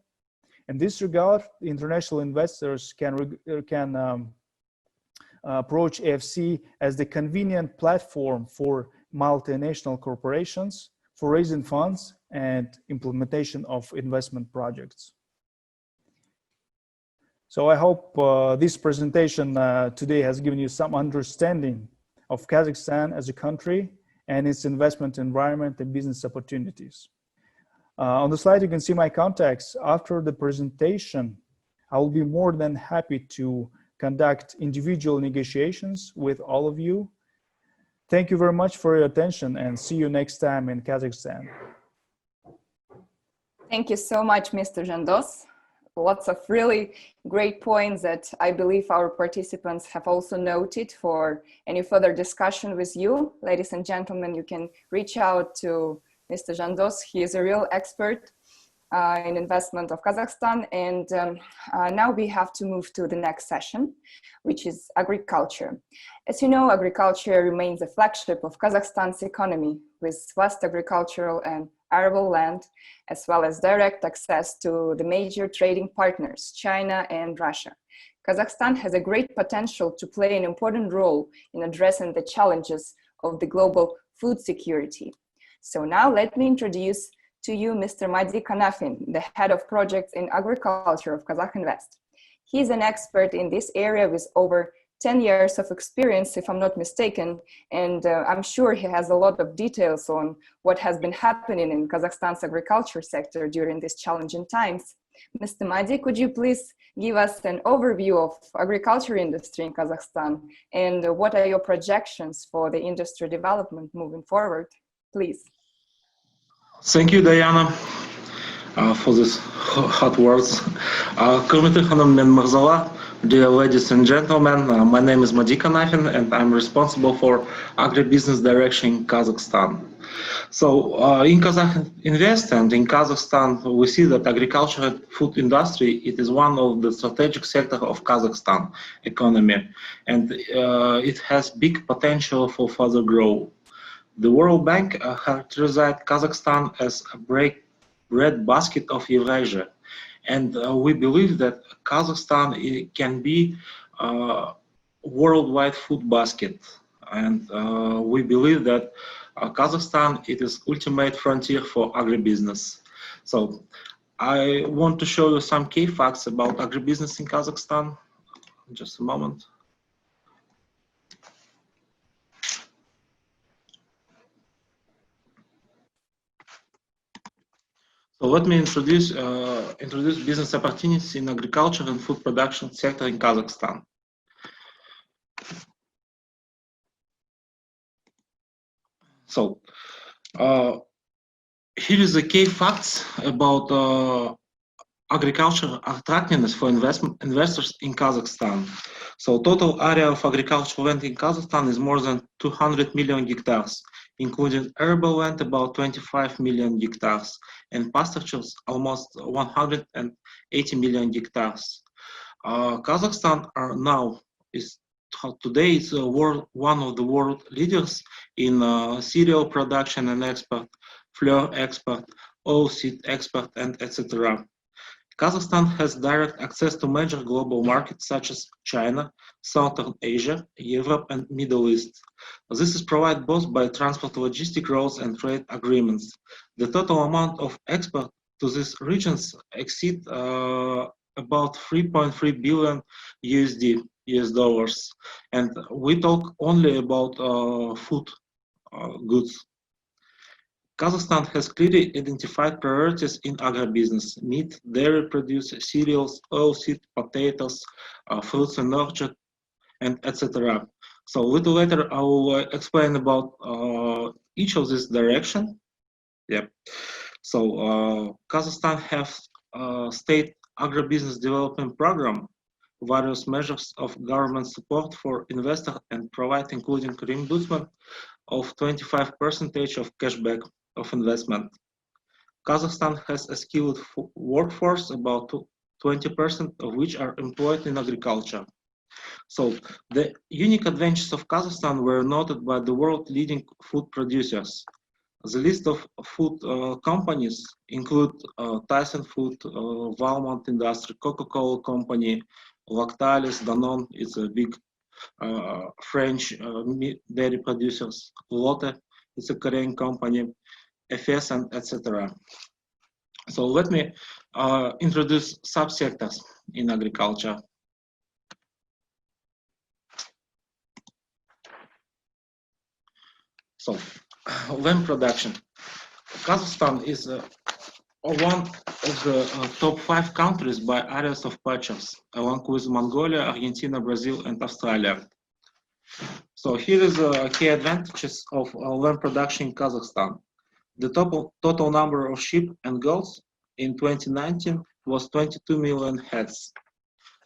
In this regard, international investors can approach AFC as the convenient platform for multinational corporations for raising funds and implementation of investment projects. So I hope this presentation today has given you some understanding of Kazakhstan as a country and its investment environment and business opportunities. On the slide, you can see my contacts. After the presentation, I will be more than happy to conduct individual negotiations with all of you. Thank you very much for your attention and see you next time in Kazakhstan. Thank you so much, Mr. Jandos. Lots of really great points that I believe our participants have also noted. For any further discussion with you, ladies and gentlemen, you can reach out to Mr. Jandos. He is a real expert in investment of Kazakhstan. And now we have to move to the next session, which is agriculture. As you know, agriculture remains a flagship of Kazakhstan's economy, with vast agricultural and arable land, as well as direct access to the major trading partners, China and Russia. Kazakhstan has a great potential to play an important role in addressing the challenges of the global food security. So now let me introduce to you Mr. Madi Kanafin, the head of projects in agriculture of Kazakh Invest. He's an expert in this area with over 10 years of experience, if I'm not mistaken, and I'm sure he has a lot of details on what has been happening in Kazakhstan's agriculture sector during these challenging times. Mr. Madi, could you please give us an overview of agriculture industry in Kazakhstan and what are your projections for the industry development moving forward, please? Thank you, Diana, for these hot words. Kurmetli Hanım and Mirzalar, dear ladies and gentlemen, my name is Madi Kanafin and I'm responsible for agribusiness direction in Kazakhstan. So in Kazakh Invest and in Kazakhstan, we see that agriculture and food industry, it is one of the strategic sectors of Kazakhstan economy, and it has big potential for further growth. The World Bank characterized Kazakhstan as a bread basket of Eurasia, and we believe that Kazakhstan can be a worldwide food basket, and we believe that Kazakhstan it is ultimate frontier for agribusiness. So I want to show you some key facts about agribusiness in Kazakhstan. Just a moment. So let me introduce business opportunities in agriculture and food production sector in Kazakhstan. So here is the key facts about agriculture attractiveness for investors in Kazakhstan. So total area of agricultural land in Kazakhstan is more than 200 million hectares, including arable land about 25 million hectares, and pastures almost 180 million hectares. Kazakhstan today is one of the world leaders in cereal production and export, flour export, oilseed export, and etc. Kazakhstan has direct access to major global markets such as China, Southern Asia, Europe, and Middle East. This is provided both by transport logistic routes and trade agreements. The total amount of export to these regions exceeds about 3.3 billion US dollars, and we talk only about food goods. Kazakhstan has clearly identified priorities in agribusiness: meat, dairy produce, cereals, oilseed, potatoes, fruits and orchard, and etc. So a little later I will explain about each of these directions. Yeah. So Kazakhstan has state agribusiness development program, various measures of government support for investors, and provide including reimbursement of 25% of cashback of investment. Kazakhstan has a skilled workforce, about 20% of which are employed in agriculture. So the unique advantages of Kazakhstan were noted by the world leading food producers. The list of food companies include Tyson Food, Valmont Industry, Coca-Cola Company, Lactalis, Danone is a big French dairy producers, Lotte is a Korean company, FS, and etc. So let me introduce subsectors in agriculture. So land production. Kazakhstan is one of the top 5 countries by areas of purchase, along with Mongolia, Argentina, Brazil, and Australia. So here is the key advantages of land production in Kazakhstan. The total number of sheep and goats in 2019 was 22 million heads.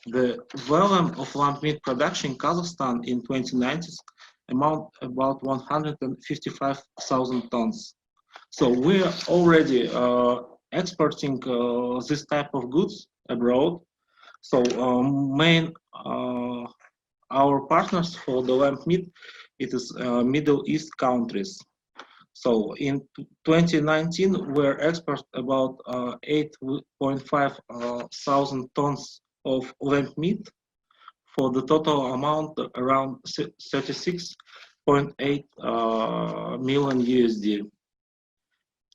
The volume of land meat production in Kazakhstan in 2019 amount about 155,000 tons. So we are already exporting this type of goods abroad. So our partners for the lamb meat, it is Middle East countries. So in 2019, we export about 8.5 thousand tons of lamb meat for the total amount around 36.8 million USD.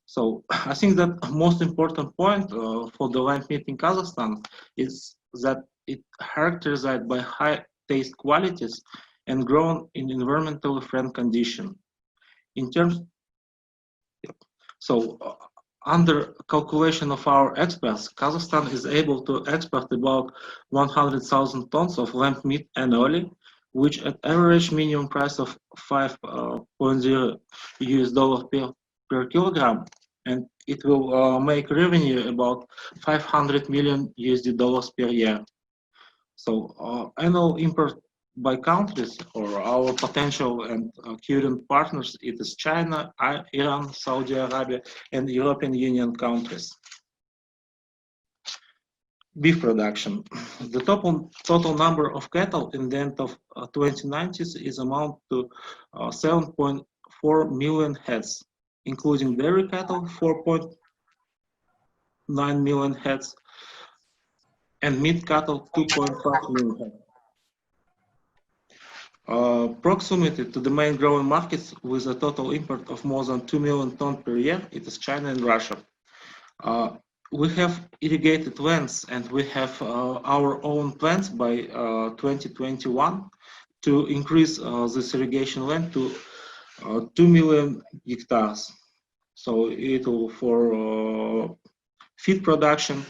So I think that most important point for the lamb meat in Kazakhstan is that it characterized by high taste qualities and grown in environmentally friendly condition. In terms, so under calculation of our experts, Kazakhstan is able to export about 100,000 tons of lamb meat annually, which at average minimum price of 5.0 US dollars per kilogram, and it will make revenue about 500 million USD dollars per year. So annual import by countries or our potential and current partners, it is China, Iran, Saudi Arabia, and European Union countries. Beef production. The total number of cattle in the end of 2090s is amount to 7.4 million heads, including dairy cattle, 4.9 million heads, and meat cattle, 2.5 million heads. Proximity to the main growing markets with a total import of more than 2 million tons per year, it is China and Russia. We have irrigated lands and we have our own plans by 2021 to increase this irrigation land to 2 million hectares. So it will for feed production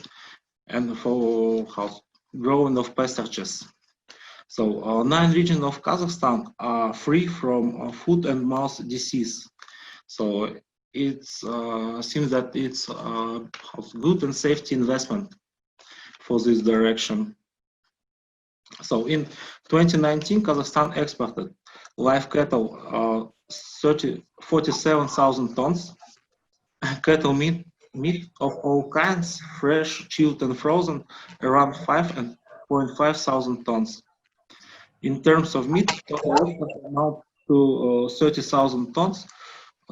and for growing of pastures. So 9 regions of Kazakhstan are free from foot and mouth disease. So it seems that it's a good and safety investment for this direction. So in 2019, Kazakhstan exported live cattle 47,000 tons, cattle meat of all kinds, fresh, chilled and frozen, around 5.5 thousand tons. In terms of meat, total export amount to 30,000 tons,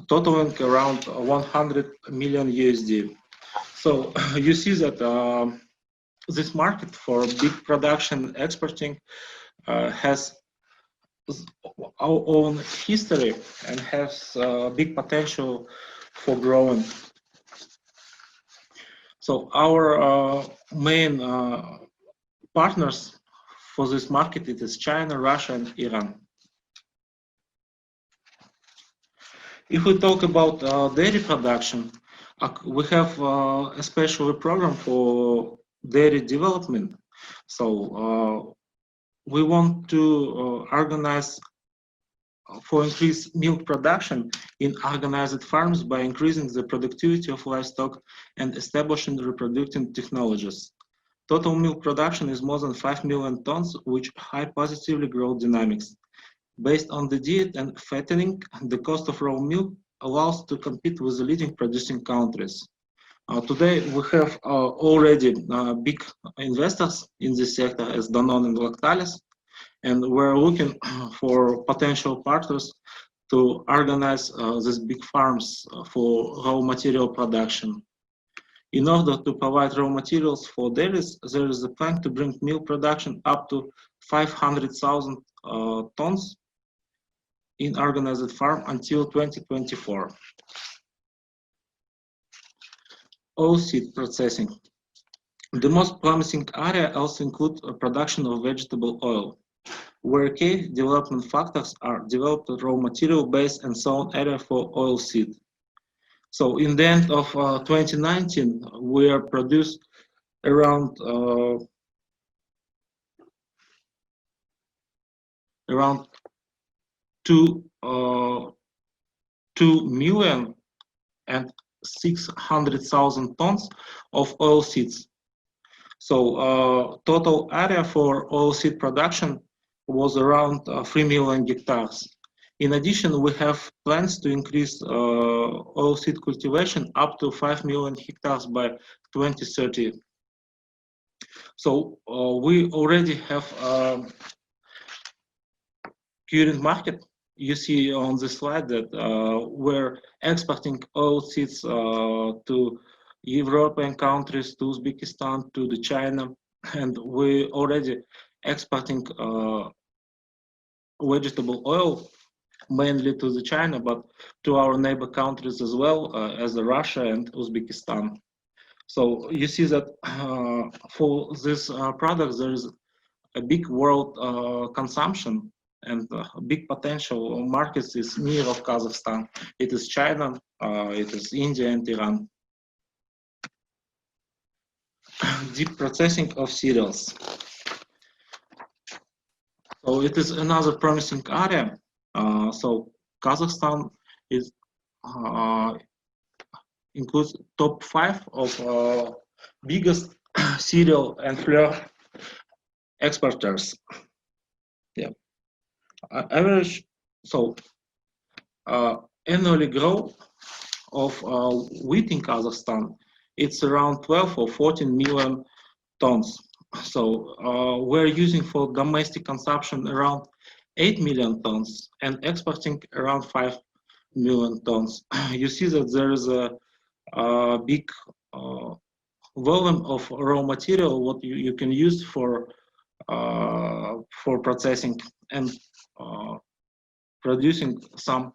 totaling around 100 million USD. So you see that this market for big production exporting has our own history and has big potential for growing. So our main partners for this market, it is China, Russia, and Iran. If we talk about dairy production, we have a special program for dairy development. So we want to organize for increased milk production in organized farms by increasing the productivity of livestock and establishing reproductive technologies. Total milk production is more than 5 million tons, which high positively growth dynamics. Based on the diet and fattening, the cost of raw milk allows to compete with the leading producing countries. Today, we have already big investors in this sector as Danone and Lactalis, and we're looking for potential partners to organize these big farms for raw material production. In order to provide raw materials for dairies, there is a plan to bring milk production up to 500,000 tons in organized farm until 2024. Oilseed processing. The most promising area also includes production of vegetable oil, where key development factors are developed raw material base and sown area for oilseed. So in the end of 2019, we are produced around 2,600,000 tons of oilseeds. So total area for oilseed production was around 3 million hectares. In addition, we have plans to increase oilseed cultivation up to 5 million hectares by 2030. So we already have current market. You see on the slide that we're exporting oilseeds to European countries, to Uzbekistan, to the China, and we already exporting vegetable oil mainly to the China, but to our neighbor countries as well as Russia and Uzbekistan. So you see that for this product there is a big world consumption, and a big potential markets is near of Kazakhstan. It is China, it is India and Iran. Deep processing of cereals. So it is another promising area. So Kazakhstan is includes top 5 of biggest cereal and flour exporters. Yeah, average. So annually growth of wheat in Kazakhstan, it's around 12 or 14 million tons. So we're using for domestic consumption around 8 million tons and exporting around 5 million tons. You see that there is a big volume of raw material what you can use for processing and producing some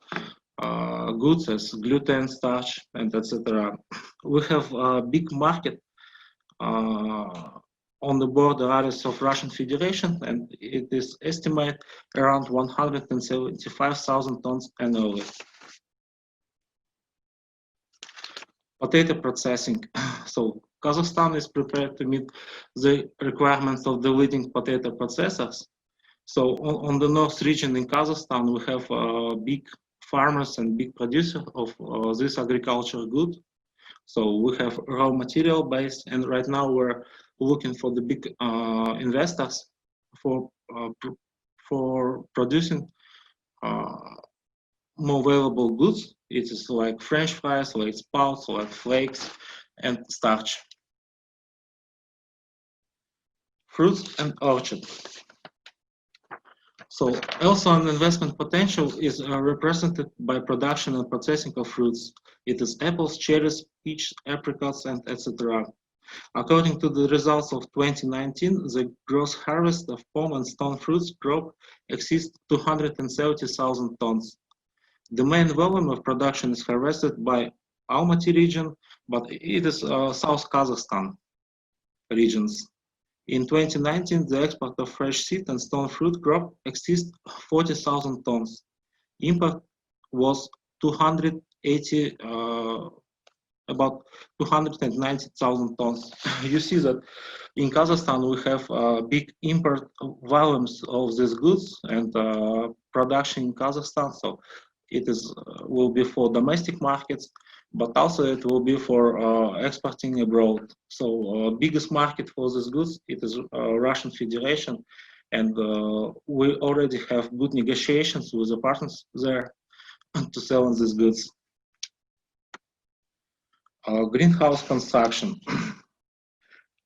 goods as gluten, starch, and etc. We have a big market on the border areas of Russian Federation, and it is estimated around 175,000 tons annually. Potato processing. So Kazakhstan is prepared to meet the requirements of the leading potato processors. So on the north region in Kazakhstan, we have big farmers and big producers of this agricultural good. So we have raw material base, and right now we're looking for the big investors for producing more valuable goods. It is like French fries, like spouts, like flakes, and starch. Fruits and orchard. So also an investment potential is represented by production and processing of fruits. It is apples, cherries, peach, apricots, and etc. According to the results of 2019, the gross harvest of palm and stone fruits crop exceeds 270,000 tons. The main volume of production is harvested by Almaty region, but it is South Kazakhstan regions. In 2019, the export of fresh seed and stone fruit crop exceeds 40,000 tons. Import was about 290,000 tons. You see that in Kazakhstan we have big import volumes of these goods and production in Kazakhstan. So it is will be for domestic markets, but also it will be for exporting abroad. So biggest market for these goods, it is Russian Federation, and we already have good negotiations with the partners there to sell these goods. Greenhouse construction.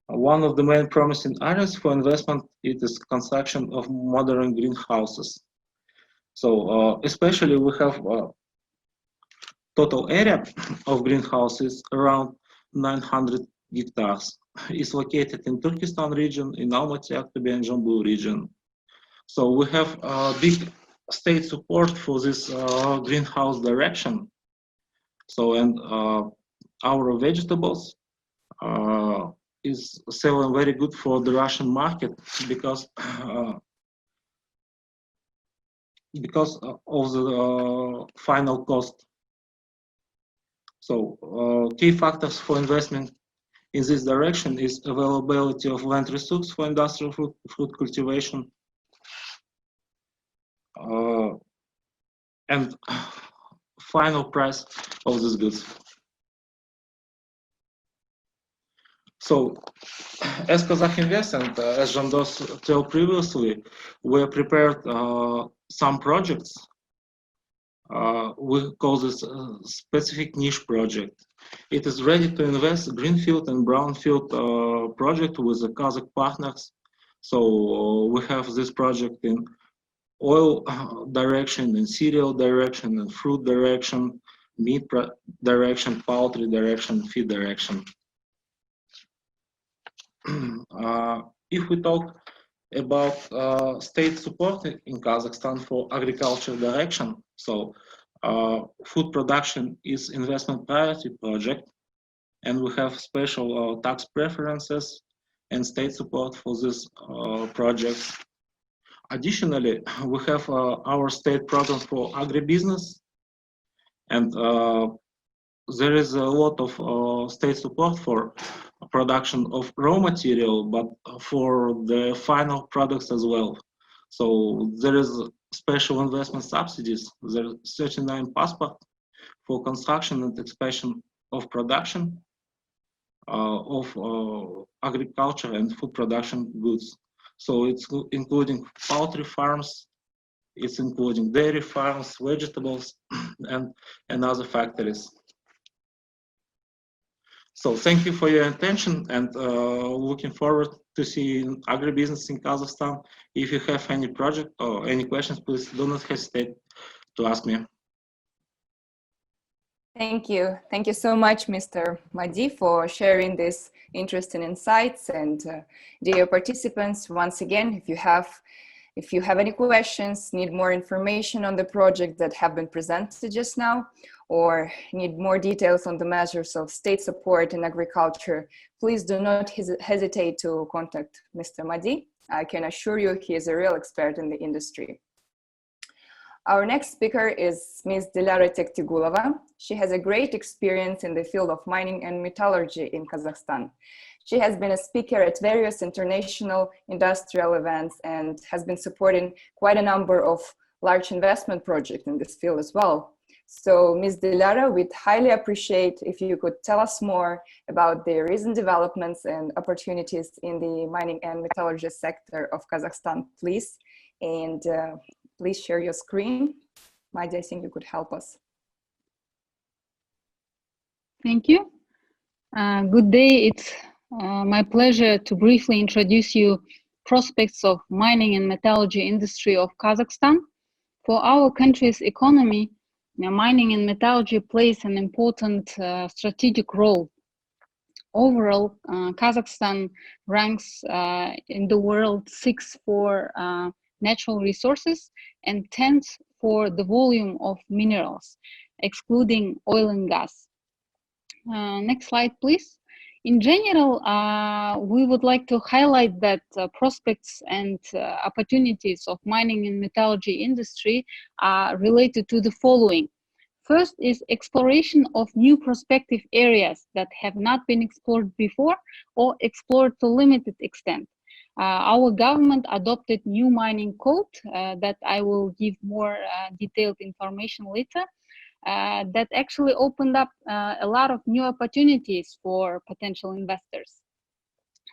One of the main promising areas for investment is construction of modern greenhouses. So especially we have total area of greenhouses around 900 hectares. It's located in Turkestan region, in Almaty, Aktobe, and Jambul region. So we have big state support for this greenhouse direction. So and our vegetables is selling very good for the Russian market because of the final cost. So key factors for investment in this direction is availability of land resource for industrial fruit cultivation and final price of these goods. So, as Kazakh Invest and as Jandos told previously, we prepared some projects We call this a specific niche project. It is ready to invest greenfield and brownfield project with the Kazakh partners. So we have this project in oil direction, in cereal direction, in fruit direction, meat direction, poultry direction, feed direction. If we talk about state support in Kazakhstan for agriculture direction, so food production is investment priority project, and we have special tax preferences and state support for this project. Additionally, we have our state program for agribusiness, and there is a lot of state support for production of raw material, but for the final products as well. So there is special investment subsidies. There are 39 passport for construction and expansion of production of agriculture and food production goods. So it's including poultry farms, it's including dairy farms, vegetables, and other factories. So thank you for your attention, and looking forward to seeing agribusiness in Kazakhstan. If you have any project or any questions, please do not hesitate to ask me. Thank you. Thank you so much, Mr. Madi, for sharing these interesting insights. And dear participants, once again, if you have any questions, need more information on the project that have been presented just now, or need more details on the measures of state support in agriculture, please do not hesitate to contact Mr. Madi. I can assure you he is a real expert in the industry. Our next speaker is Ms. Dilara Tektigulova. She has a great experience in the field of mining and metallurgy in Kazakhstan. She has been a speaker at various international industrial events and has been supporting quite a number of large investment projects in this field as well. So Ms. Dilara, we'd highly appreciate if you could tell us more about the recent developments and opportunities in the mining and metallurgy sector of Kazakhstan, please. And please share your screen. Madi, I think you could help us. Thank you. Good day. It's my pleasure to briefly introduce you prospects of mining and metallurgy industry of Kazakhstan. For our country's economy, mining and metallurgy plays an important strategic role. Overall, Kazakhstan ranks in the world 6th for natural resources and 10th for the volume of minerals, excluding oil and gas. Next slide, please. In general, we would like to highlight that prospects and opportunities of mining and metallurgy industry are related to the following. First is exploration of new prospective areas that have not been explored before or explored to limited extent. Our government adopted new mining code that I will give more detailed information later. That actually opened up a lot of new opportunities for potential investors.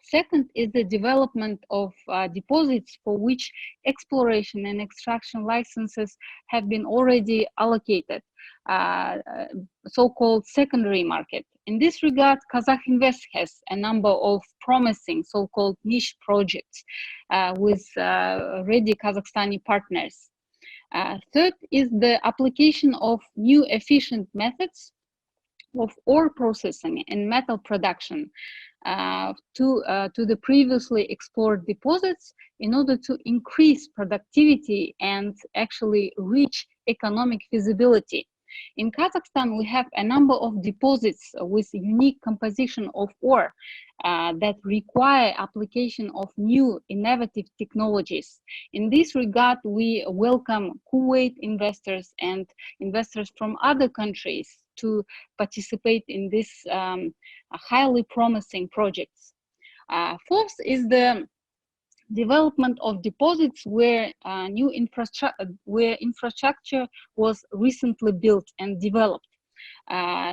Second is the development of deposits for which exploration and extraction licenses have been already allocated, so-called secondary market. In this regard, Kazakh Invest has a number of promising so-called niche projects with ready Kazakhstani partners. Third is the application of new efficient methods of ore processing and metal production to the previously explored deposits in order to increase productivity and actually reach economic feasibility. In Kazakhstan, we have a number of deposits with unique composition of ore that require application of new innovative technologies. In this regard, we welcome Kuwait investors and investors from other countries to participate in this highly promising projects. Fourth is the development of deposits where infrastructure was recently built and developed.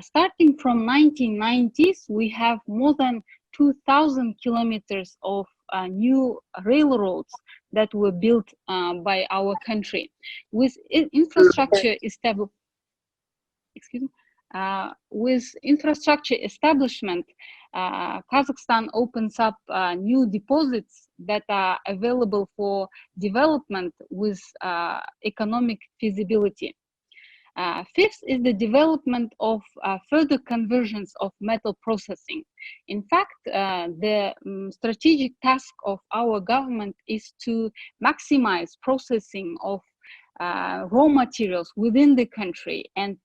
Starting from 1990s, we have more than 2,000 kilometers of new railroads that were built by our country. With infrastructure establishment, Kazakhstan opens up new deposits that are available for development with economic feasibility. Fifth is the development of further conversions of metal processing. In fact, the strategic task of our government is to maximize processing of raw materials within the country and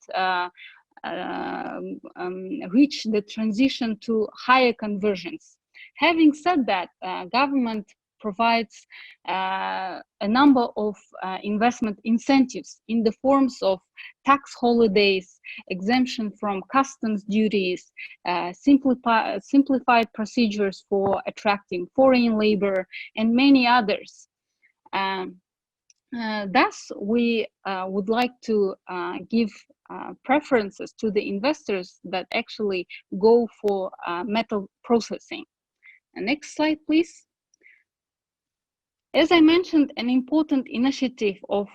reach the transition to higher conversions. Having said that, government provides a number of investment incentives in the forms of tax holidays, exemption from customs duties, simplified procedures for attracting foreign labor, and many others. Thus, we would like to give preferences to the investors that actually go for metal processing. Next slide, please. As I mentioned, an important initiative of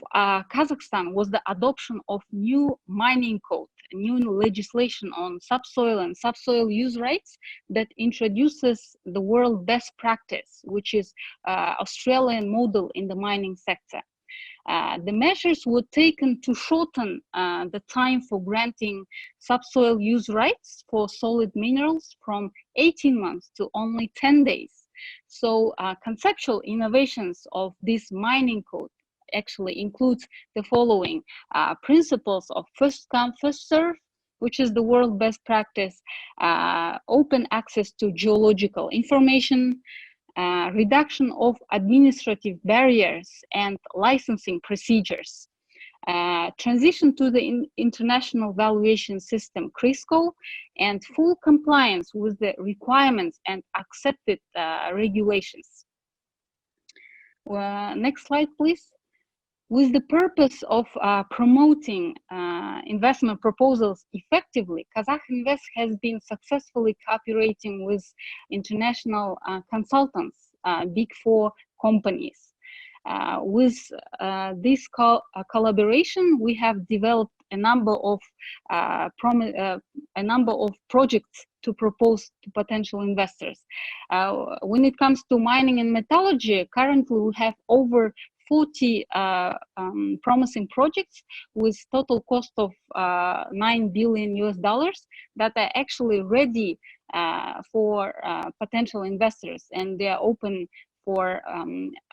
Kazakhstan was the adoption of new mining code, new legislation on subsoil and subsoil use rights that introduces the world best practice, which is Australian model in the mining sector. The measures were taken to shorten the time for granting subsoil use rights for solid minerals from 18 months to only 10 days. So conceptual innovations of this mining code actually includes the following principles of first come, first serve, which is the world best practice, open access to geological information, reduction of administrative barriers and licensing procedures, transition to the international valuation system CRISCO, and full compliance with the requirements and accepted regulations. Next slide, please. With the purpose of promoting investment proposals effectively, Kazakh Invest has been successfully cooperating with international consultants, Big Four companies. With this collaboration, we have developed a number of projects to propose to potential investors. When it comes to mining and metallurgy, currently we have over 40 promising projects with total cost of $9 billion that are actually ready for potential investors, and they are open for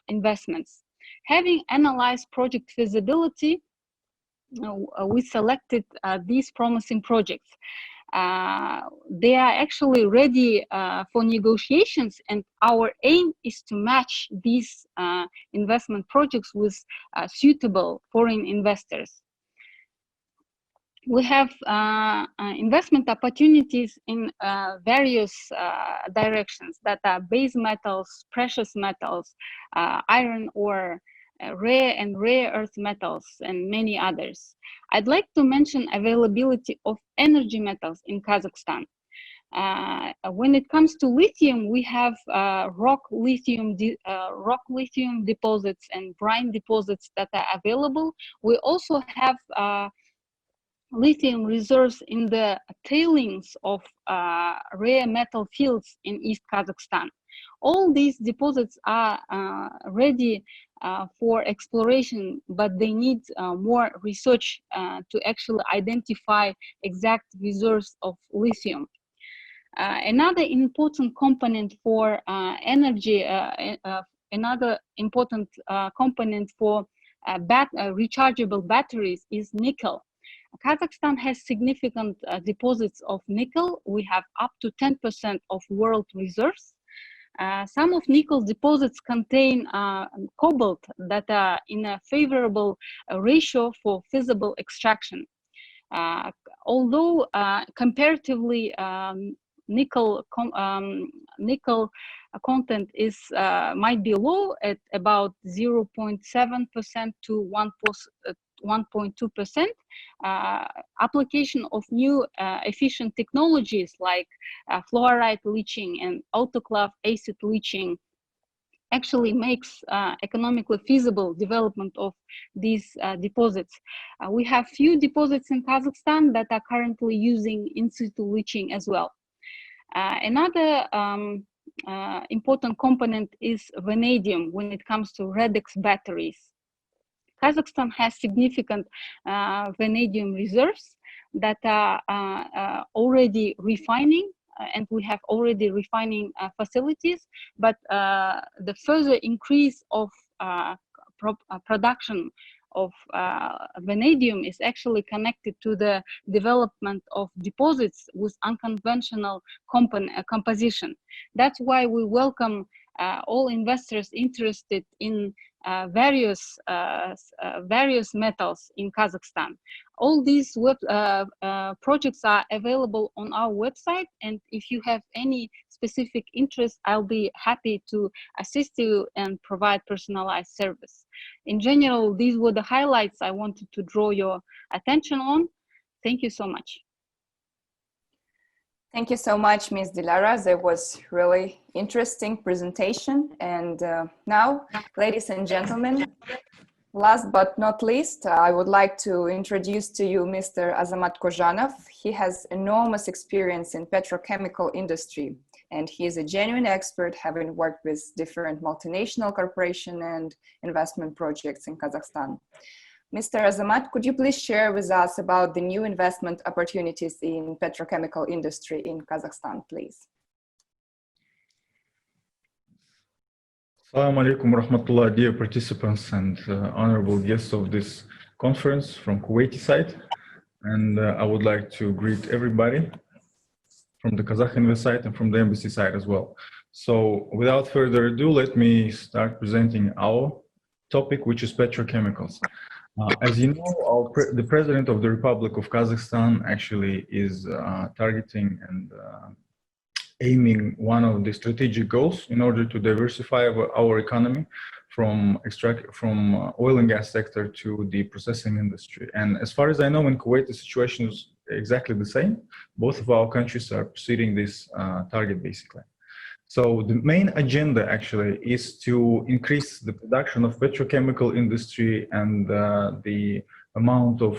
investments. Having analyzed project feasibility, we selected these promising projects. They are actually ready for negotiations, and our aim is to match these investment projects with suitable foreign investors. We have investment opportunities in various directions that are base metals, precious metals, iron ore, rare and rare earth metals, and many others. I'd like to mention availability of energy metals in Kazakhstan. When it comes to lithium, we have rock lithium deposits and brine deposits that are available. We also have lithium reserves in the tailings of rare metal fields in East Kazakhstan. All these deposits are ready for exploration, but they need more research to actually identify exact reserves of lithium. Another important component for energy, another important component for rechargeable batteries is nickel. Kazakhstan has significant deposits of nickel. We have up to 10% of world reserves. Some of nickel deposits contain cobalt that are in a favorable ratio for feasible extraction. Although comparatively nickel content is might be low at about 0.7% to 1.2%, application of new efficient technologies like fluoride leaching and autoclave acid leaching actually makes economically feasible development of these deposits. We have few deposits in Kazakhstan that are currently using in-situ leaching as well. Another important component is vanadium when it comes to Redex batteries. Kazakhstan has significant vanadium reserves that are already refining, and we have already refining facilities, but the further increase of production of vanadium is actually connected to the development of deposits with unconventional composition. That's why we welcome all investors interested in various metals in Kazakhstan. All these projects are available on our website, and if you have any specific interest, I'll be happy to assist you and provide personalized service. In general, these were the highlights I wanted to draw your attention on. Thank you so much. Thank you so much, Ms. Dilara. That was really interesting presentation. And now, ladies and gentlemen, last but not least, I would like to introduce to you Mr. Azamat Kozhanov. He has enormous experience in petrochemical industry, and he is a genuine expert, having worked with different multinational corporations and investment projects in Kazakhstan. Mr. Azamat, could you please share with us about the new investment opportunities in petrochemical industry in Kazakhstan, please? Assalamu alaikum rahmatullah, dear participants and honorable guests of this conference from Kuwaiti side. And I would like to greet everybody from the Kazakh Invest side and from the embassy side as well. So without further ado, let me start presenting our topic, which is petrochemicals. As you know, the President of the Republic of Kazakhstan actually is targeting and aiming one of the strategic goals in order to diversify our economy from oil and gas sector to the processing industry. And as far as I know, in Kuwait, the situation is exactly the same. Both of our countries are pursuing this target, basically. So the main agenda actually is to increase the production of petrochemical industry and the amount of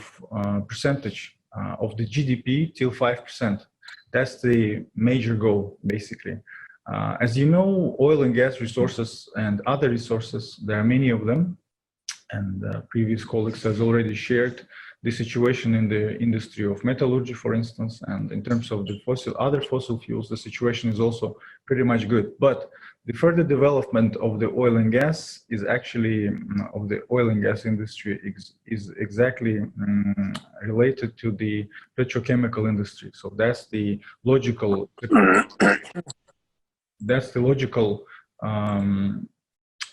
percentage of the GDP till 5%. That's the major goal, basically. As you know, oil and gas resources and other resources, there are many of them. And previous colleagues has already shared the situation in the industry of metallurgy, for instance, and in terms of the other fossil fuels, the situation is also pretty much good. But the further development of the oil and gas is actually, of the oil and gas industry is exactly related to the petrochemical industry. So that's the logical,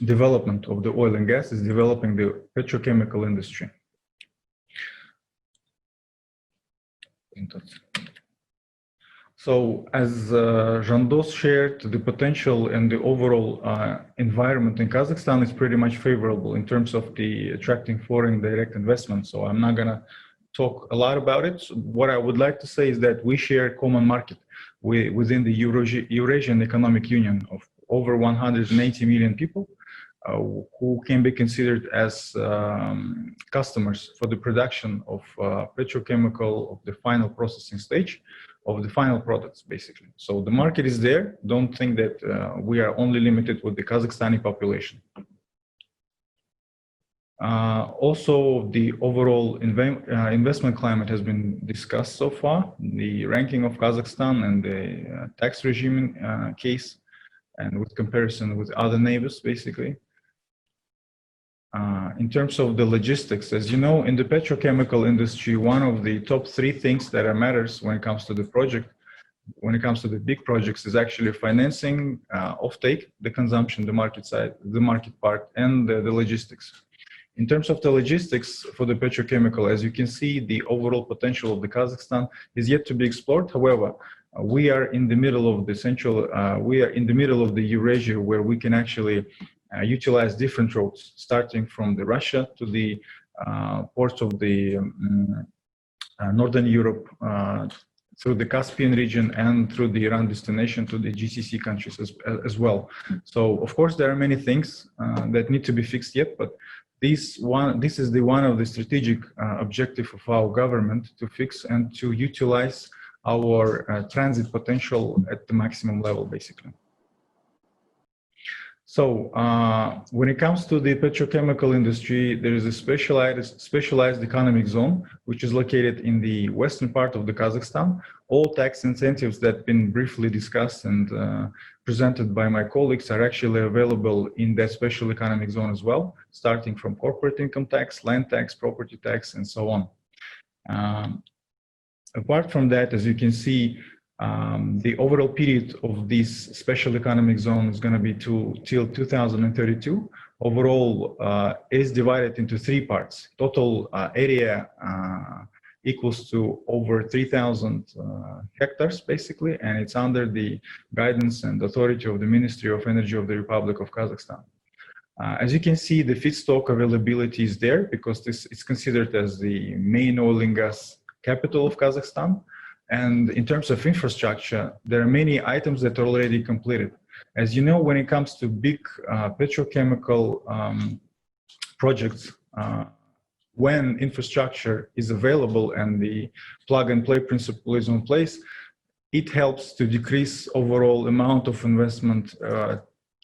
development of the oil and gas is developing the petrochemical industry. So as Jandos shared, the potential and the overall environment in Kazakhstan is pretty much favorable in terms of the attracting foreign direct investment. So I'm not gonna talk a lot about it. So what I would like to say is that we share a common market within the Eurasian Economic Union of over 180 million people who can be considered as customers for the production of petrochemical, of the final processing stage, of the final products, basically. So the market is there. Don't think that we are only limited with the Kazakhstani population. Also, the overall investment climate has been discussed so far, the ranking of Kazakhstan and the tax regime case, and with comparison with other neighbors, basically. In terms of the logistics, as you know, in the petrochemical industry, one of the top 3 things that matters when it comes to the project, when it comes to the big projects, is actually financing, offtake, the consumption, the market side, the market part, and the logistics. In terms of the logistics for the petrochemical, as you can see, the overall potential of the Kazakhstan is yet to be explored. However, we are in the middle of the Eurasia, where we can actually utilize different routes, starting from the Russia to the ports of the Northern Europe, through the Caspian region and through the Iran destination to the GCC countries as well. So of course there are many things that need to be fixed yet, but this is one of the strategic objective of our government to fix and to utilize our transit potential at the maximum level, basically. So when it comes to the petrochemical industry, there is a specialized economic zone, which is located in the western part of the Kazakhstan. All tax incentives that have been briefly discussed and presented by my colleagues are actually available in that special economic zone as well, starting from corporate income tax, land tax, property tax, and so on. Apart from that, as you can see, the overall period of this special economic zone is going to be till 2032. Overall, is divided into 3 parts. Total area equals to over 3,000 hectares, basically, and it's under the guidance and authority of the Ministry of Energy of the Republic of Kazakhstan. As you can see, the feedstock availability is there because this is considered as the main oil and gas capital of Kazakhstan. And in terms of infrastructure, there are many items that are already completed. As you know, when it comes to big petrochemical projects, when infrastructure is available and the plug-and-play principle is in place, it helps to decrease overall amount of investment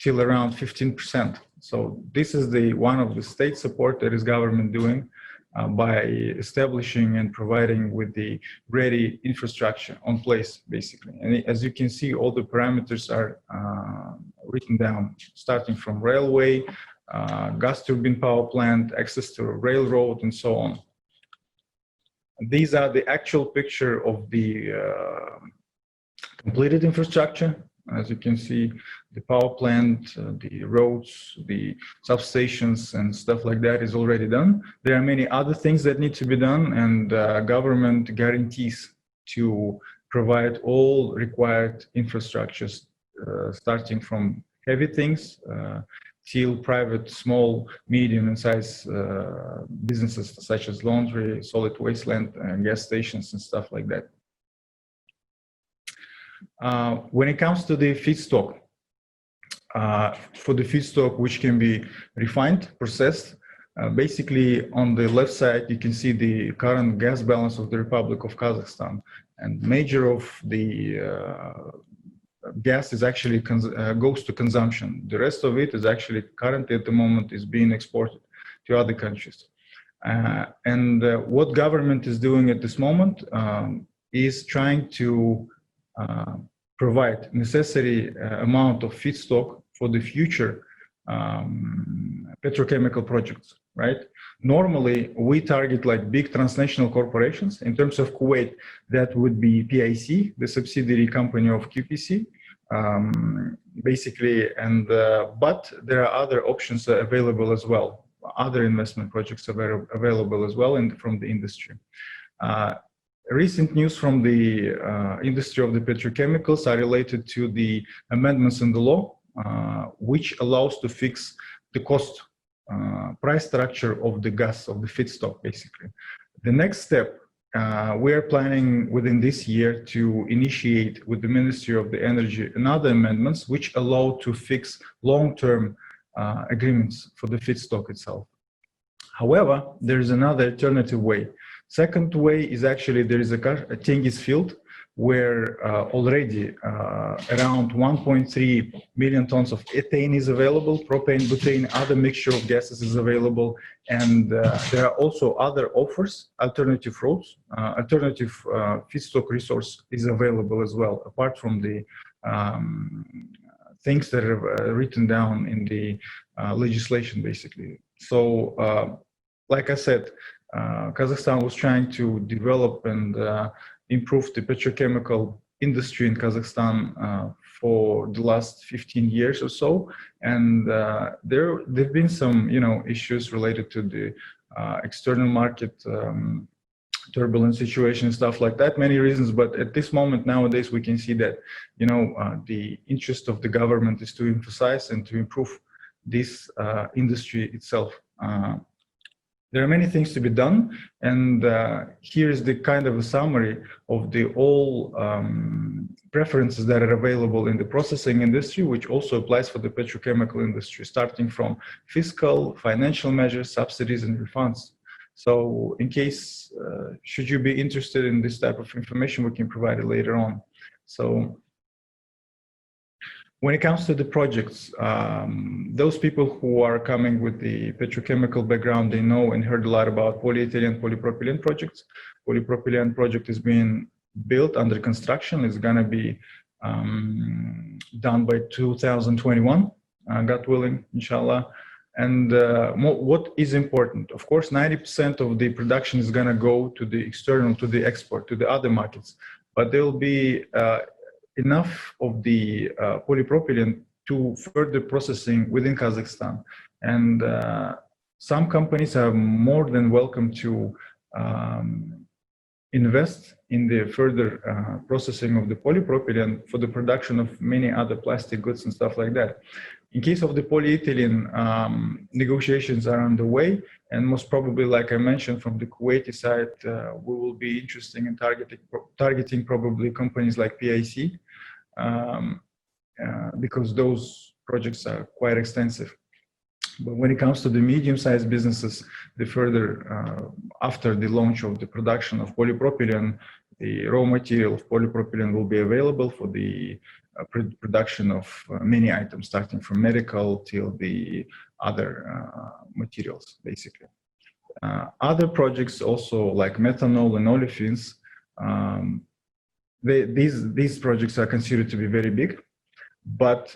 till around 15%. So this is one of the state support that is government doing by establishing and providing with the ready infrastructure on place, basically. And as you can see, all the parameters are written down, starting from railway, gas turbine power plant, access to a railroad, and so on. These are the actual picture of the completed infrastructure. As you can see, the power plant, the roads, the substations, and stuff like that is already done. There are many other things that need to be done, and government guarantees to provide all required infrastructures, starting from heavy things till private, small, medium, and size businesses such as laundry, solid waste land, gas stations, and stuff like that. When it comes to the feedstock, for the feedstock which can be refined, processed, basically on the left side you can see the current gas balance of the Republic of Kazakhstan, and major of the gas is actually goes to consumption. The rest of it is actually currently at the moment is being exported to other countries. What government is doing at this moment is trying to provide necessary amount of feedstock for the future petrochemical projects, right? Normally, we target like big transnational corporations. In terms of Kuwait, that would be PIC, the subsidiary company of QPC, basically. But there are other options available as well. Other investment projects are available as well from the industry. Recent news from the industry of the petrochemicals are related to the amendments in the law, which allows to fix the cost price structure of the gas, of the feedstock, basically. The next step, we are planning within this year to initiate with the Ministry of the Energy another amendments which allow to fix long-term agreements for the feedstock itself. However, there is another alternative way. Second way is actually there is a Tengiz field where already around 1.3 million tons of ethane is available, propane, butane, other mixture of gases is available, and there are also other offers, alternative routes, alternative feedstock resource is available as well, apart from the things that are written down in the legislation, basically. So, like I said, Kazakhstan was trying to develop and improve the petrochemical industry in Kazakhstan for the last 15 years or so, and there've been some, issues related to the external market turbulent situation and stuff like that. Many reasons, but at this moment nowadays we can see that the interest of the government is to emphasize and to improve this industry itself. there are many things to be done, and here's the kind of a summary of the all preferences that are available in the processing industry, which also applies for the petrochemical industry, starting from fiscal, financial measures, subsidies, and refunds. So in case, should you be interested in this type of information, we can provide it later on. So when it comes to the projects, those people who are coming with the petrochemical background, they know and heard a lot about polyethylene, polypropylene projects. Polypropylene project is being built under construction. It's going to be done by 2021, God willing, inshallah. And what is important, of course, 90% of the production is going to go to the external, to the export, to the other markets. But there will be enough of the polypropylene to further processing within Kazakhstan. And some companies are more than welcome to invest in the further processing of the polypropylene for the production of many other plastic goods and stuff like that. In case of the polyethylene, negotiations are underway, and most probably, like I mentioned, from the Kuwaiti side, we will be interested in targeting probably companies like PIC, because those projects are quite extensive. But when it comes to the medium-sized businesses, the further, after the launch of the production of polypropylene, the raw material of polypropylene will be available for the production of many items, starting from medical till the other materials, basically. Other projects also like methanol and olefins, these projects are considered to be very big, but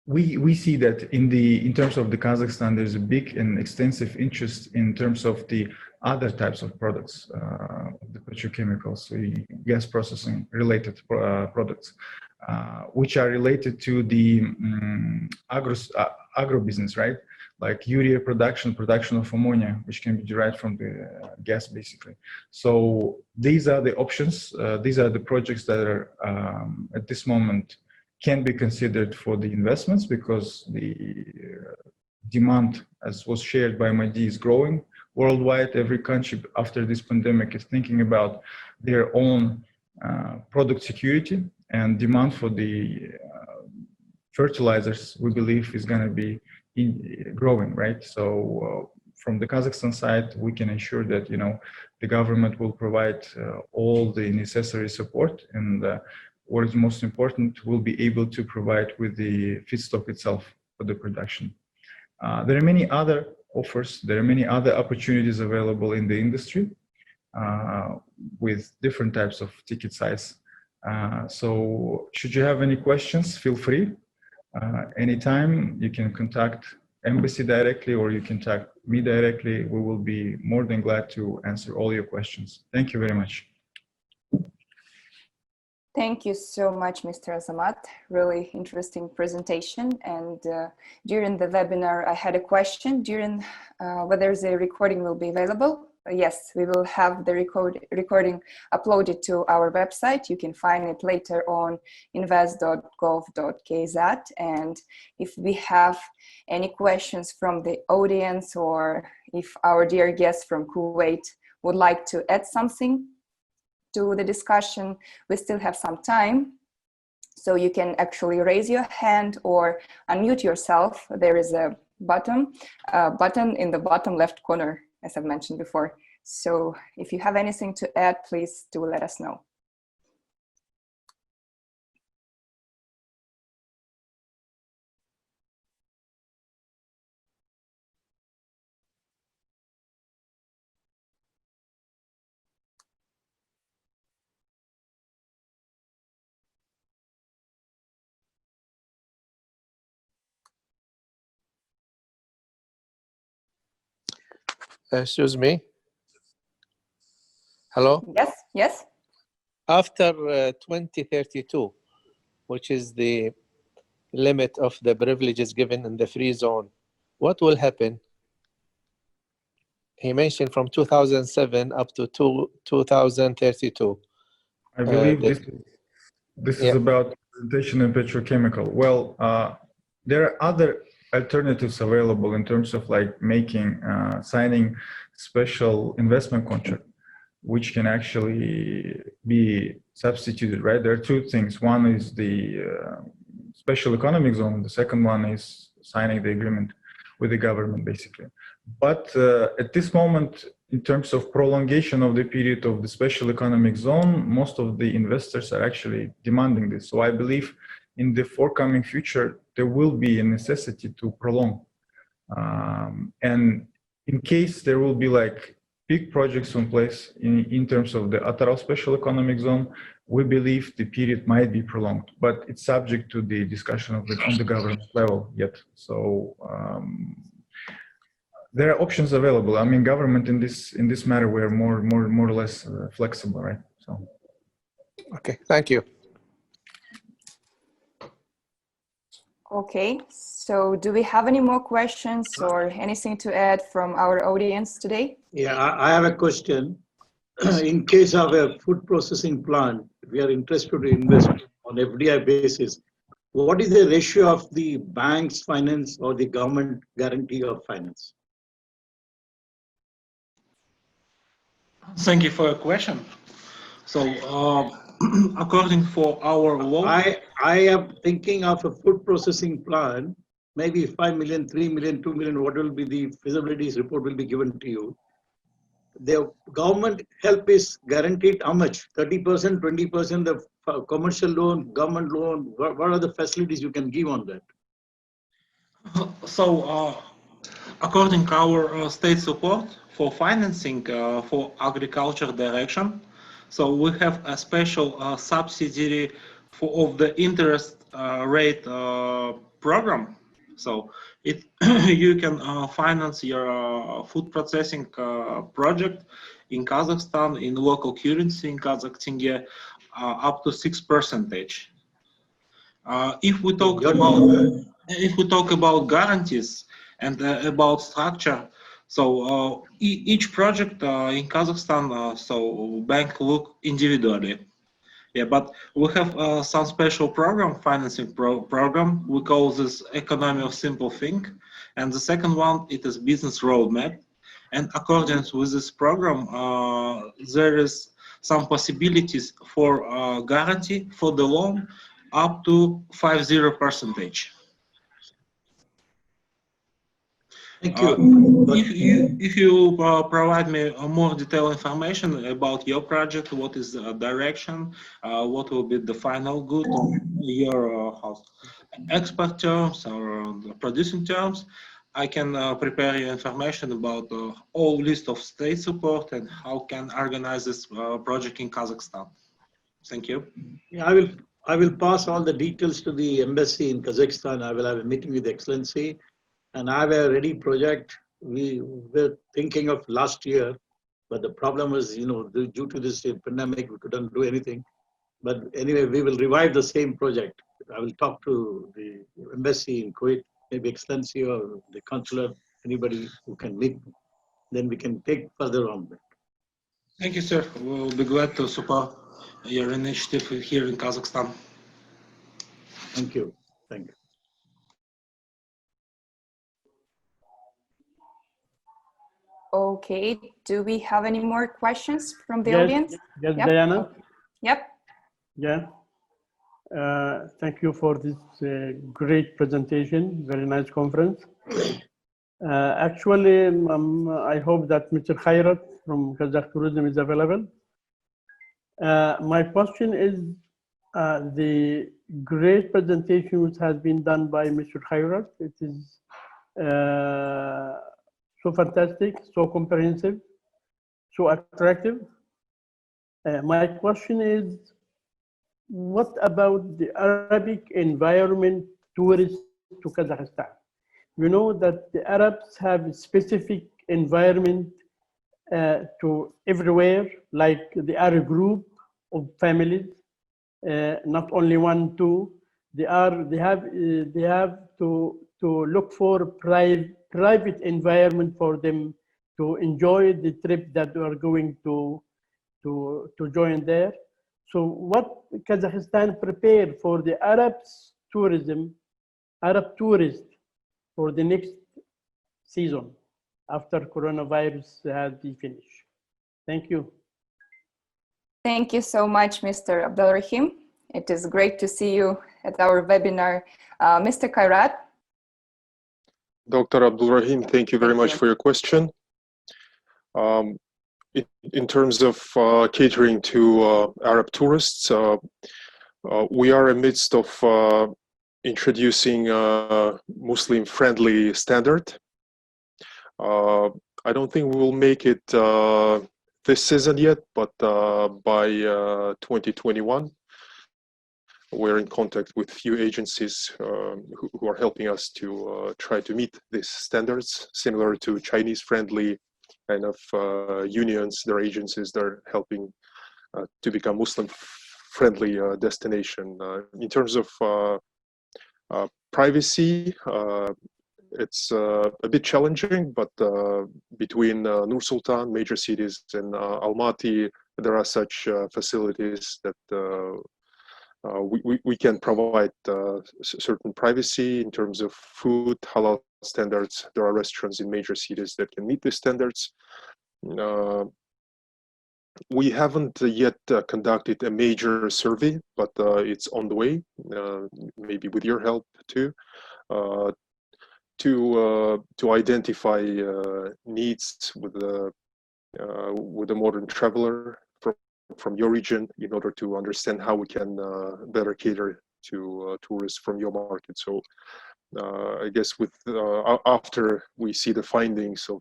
we see that in terms of the Kazakhstan, there's a big and extensive interest in terms of the other types of products, the petrochemicals, the gas processing related products, which are related to the agribusiness, right? Like urea production of ammonia, which can be derived from the gas, basically. So these are the options. These are the projects that are at this moment can be considered for the investments, because the demand, as was shared by MID, is growing worldwide. Every country after this pandemic is thinking about their own product security, and demand for the fertilizers, we believe, is going to be growing, right? So from the Kazakhstan side, we can ensure that, you know, the government will provide all the necessary support, and what is most important, will be able to provide with the feedstock itself for the production. There are many other offers, there are many other opportunities available in the industry with different types of ticket size. So should you have any questions, feel free. Anytime you can contact Embassy directly, or you can contact me directly. We will be more than glad to answer all your questions. Thank you very much. Thank you so much, Mr. Azamat. Really interesting presentation. And during the webinar, I had a question during whether the recording will be available. Yes, we will have the recording uploaded to our website. You can find it later on invest.gov.kz. And if we have any questions from the audience, or if our dear guests from Kuwait would like to add something to the discussion, we still have some time. So you can actually raise your hand or unmute yourself. There is a button in the bottom left corner, as I've mentioned before. So if you have anything to add, please do let us know. Excuse me. Hello? Yes, yes. After 2032, which is the limit of the privileges given in the free zone, what will happen? He mentioned from 2007 up to 2032. I believe this is about presentation in petrochemical. Well, there are other alternatives available in terms of like making, signing special investment contract, which can actually be substituted, right? There are two things. One is the special economic zone. The second one is signing the agreement with the government, basically. But at this moment, in terms of prolongation of the period of the special economic zone, most of the investors are actually demanding this. So I believe in the forthcoming future, there will be a necessity to prolong. And in case there will be like big projects in place in terms of the Ataral special economic zone, we believe the period might be prolonged, but it's subject to the discussion of it on the government level yet. So there are options available. I mean, government in this matter, we're more or less flexible, right? So. Okay, thank you. Okay, so do we have any more questions or anything to add from our audience today? Yeah, I have a question. In case of a food processing plant, we are interested to invest on FDI basis. What is the ratio of the bank's finance or the government guarantee of finance? Thank you for your question. So, according for our law, I am thinking of a food processing plant, maybe 5 million, 3 million, 2 million, what will be the feasibility report will be given to you. The government help is guaranteed how much? 30%, 20% of commercial loan, government loan, what are the facilities you can give on that? So, according to our state support for financing for agriculture direction, so we have a special subsidy of the interest rate program. So you can finance your food processing project in Kazakhstan in local currency in Kazakh tenge up to 6%. If we talk about guarantees and about structure, so each project in Kazakhstan, so bank look individually. Yeah, but we have some special program, financing program. We call this economy of simple thing. And the second one, it is business roadmap. And according with this program, there is some possibilities for guarantee for the loan up to 50%. Thank you. If you provide me more detailed information about your project, what is the direction, what will be the final good of your export terms or producing terms, I can prepare you information about all list of state support and how can organize this project in Kazakhstan. Thank you. Yeah, I will pass all the details to the embassy in Kazakhstan. I will have a meeting with Excellency. And I have a ready project. We were thinking of last year, but the problem was, due to this pandemic, we couldn't do anything. But anyway, we will revive the same project. I will talk to the embassy in Kuwait, maybe Excellency or the consulate, anybody who can meet me. Then we can take further on that. Thank you, sir. We'll be glad to support your initiative here in Kazakhstan. Thank you. Thank you. Okay, do we have any more questions from the Yes, audience? yes, Yep. Diana. Yep. Yeah. Thank you for this great presentation. Very nice conference. Actually, I hope that Mr. Khairat from Kazakh Tourism is available. My question is, the great presentation which has been done by Mr. Khairat. It is so fantastic, so comprehensive, so attractive. My question is, what about the Arabic environment tourists to Kazakhstan? You know that the Arabs have a specific environment to everywhere, like the Arab group of families, not only one, two. They have to look for private environment for them to enjoy the trip that they are going to join there. So what Kazakhstan prepared for the Arab tourists for the next season after coronavirus has been finished. Thank you. Thank you so much, Mr. Abdelrahim. It is great to see you at our webinar. Mr. Kairat. Dr. Abdelrahim, thank you very much for your question. In terms of catering to Arab tourists, we are amidst of introducing a Muslim-friendly standard. I don't think we will make it this season yet, but by 2021, we're in contact with few agencies who are helping us to try to meet these standards, similar to Chinese-friendly kind of unions. There are agencies that are helping to become Muslim-friendly destination. In terms of privacy, it's a bit challenging, but between Nur Sultan, major cities, and Almaty, there are such facilities that we can provide certain privacy in terms of food, halal standards. There are restaurants in major cities that can meet these standards. We haven't yet conducted a major survey, but it's on the way, maybe with your help too, to identify needs with the modern traveler from your region, in order to understand how we can better cater to tourists from your market. So I guess with after we see the findings of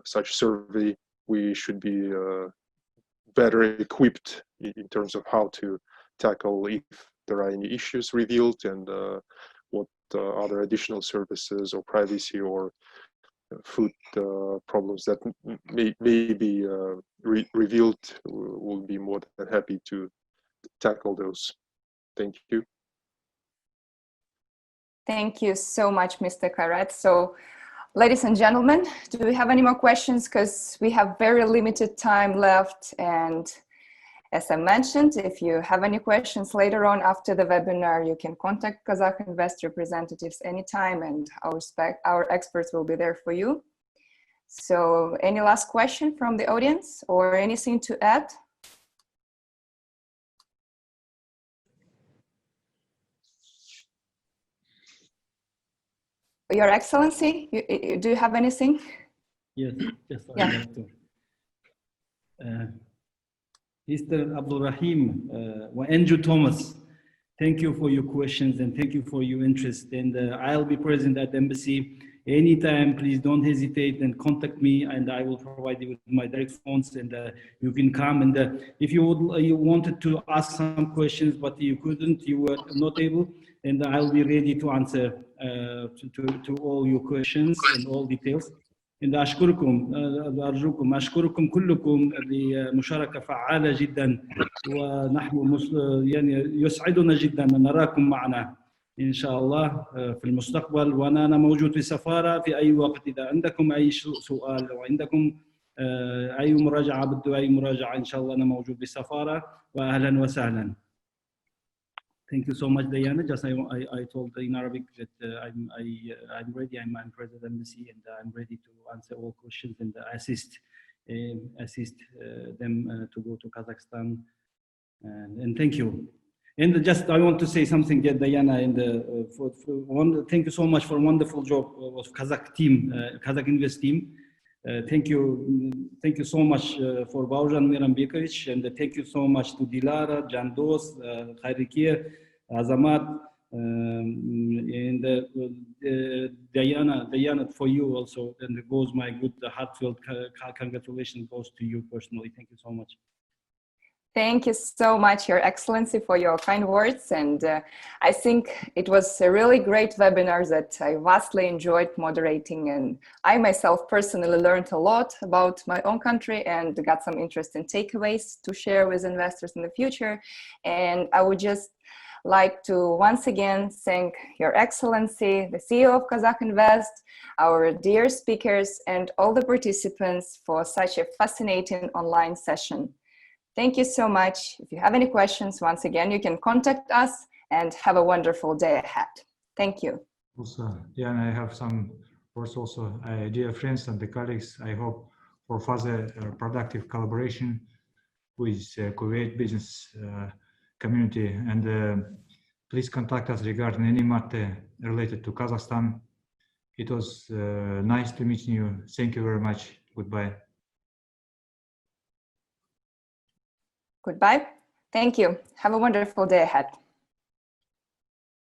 such survey, we should be better equipped in terms of how to tackle if there are any issues revealed, and what other additional services or privacy or food problems that may be revealed. We'll be more than happy to tackle those. Thank you. Thank you so much, Mr. Kairat. So, ladies and gentlemen, do we have any more questions? Because we have very limited time left. And as I mentioned, if you have any questions later on after the webinar, you can contact Kazakh Invest representatives anytime, and our experts will be there for you. So any last question from the audience or anything to add? Your Excellency, do you have anything? Yes, yes, Yeah. I'd like to. Mr. Abdelrahim Andrew Thomas, thank you for your questions and thank you for your interest. And I'll be present at the embassy anytime. Please don't hesitate and contact me, and I will provide you with my direct phones, and you can come. And if you wanted to ask some questions but you couldn't, you were not able, and I'll be ready to answer to all your questions and all details. إن أشكركم أرجوكم أشكركم كلكم لمشاركة فعالة جدا، ونحن يعني يسعدنا جدا أن نراكم معنا إن شاء الله في المستقبل. وأنا موجود في السفارة في أي وقت، إذا عندكم أي سؤال أو عندكم أي مراجعة، بدو أي مراجعة إن شاء الله أنا موجود بالسفارة، وأهلا وسهلا. Thank you so much, Diana. Just I told in Arabic that I'm ready. I'm President Embassy, and I'm ready to answer all questions and assist them to go to Kazakhstan. And thank you. And just I want to say something, Diana. And thank you so much for a wonderful job of Kazakh team, Kazakh Invest team. Thank you so much for Baujan Mirambikovic, and thank you so much to Dilara, Jandos, Khairikir, Azamat, and Diana, for you also. And it goes my good heartfelt congratulations goes to you personally. Thank you so much. Thank you so much, Your Excellency, for your kind words. And I think it was a really great webinar that I vastly enjoyed moderating. And I myself personally learned a lot about my own country and got some interesting takeaways to share with investors in the future. And I would just like to once again thank Your Excellency, the CEO of Kazakh Invest, our dear speakers, and all the participants for such a fascinating online session. Thank you so much. If you have any questions, once again, you can contact us, and have a wonderful day ahead. Thank you. Also, yeah, and I have some words also. Dear friends and the colleagues, I hope for further productive collaboration with Kuwait business community, and please contact us regarding any matter related to Kazakhstan. It was nice to meet you. Thank you very much. Goodbye. Goodbye. Thank you. Have a wonderful day ahead.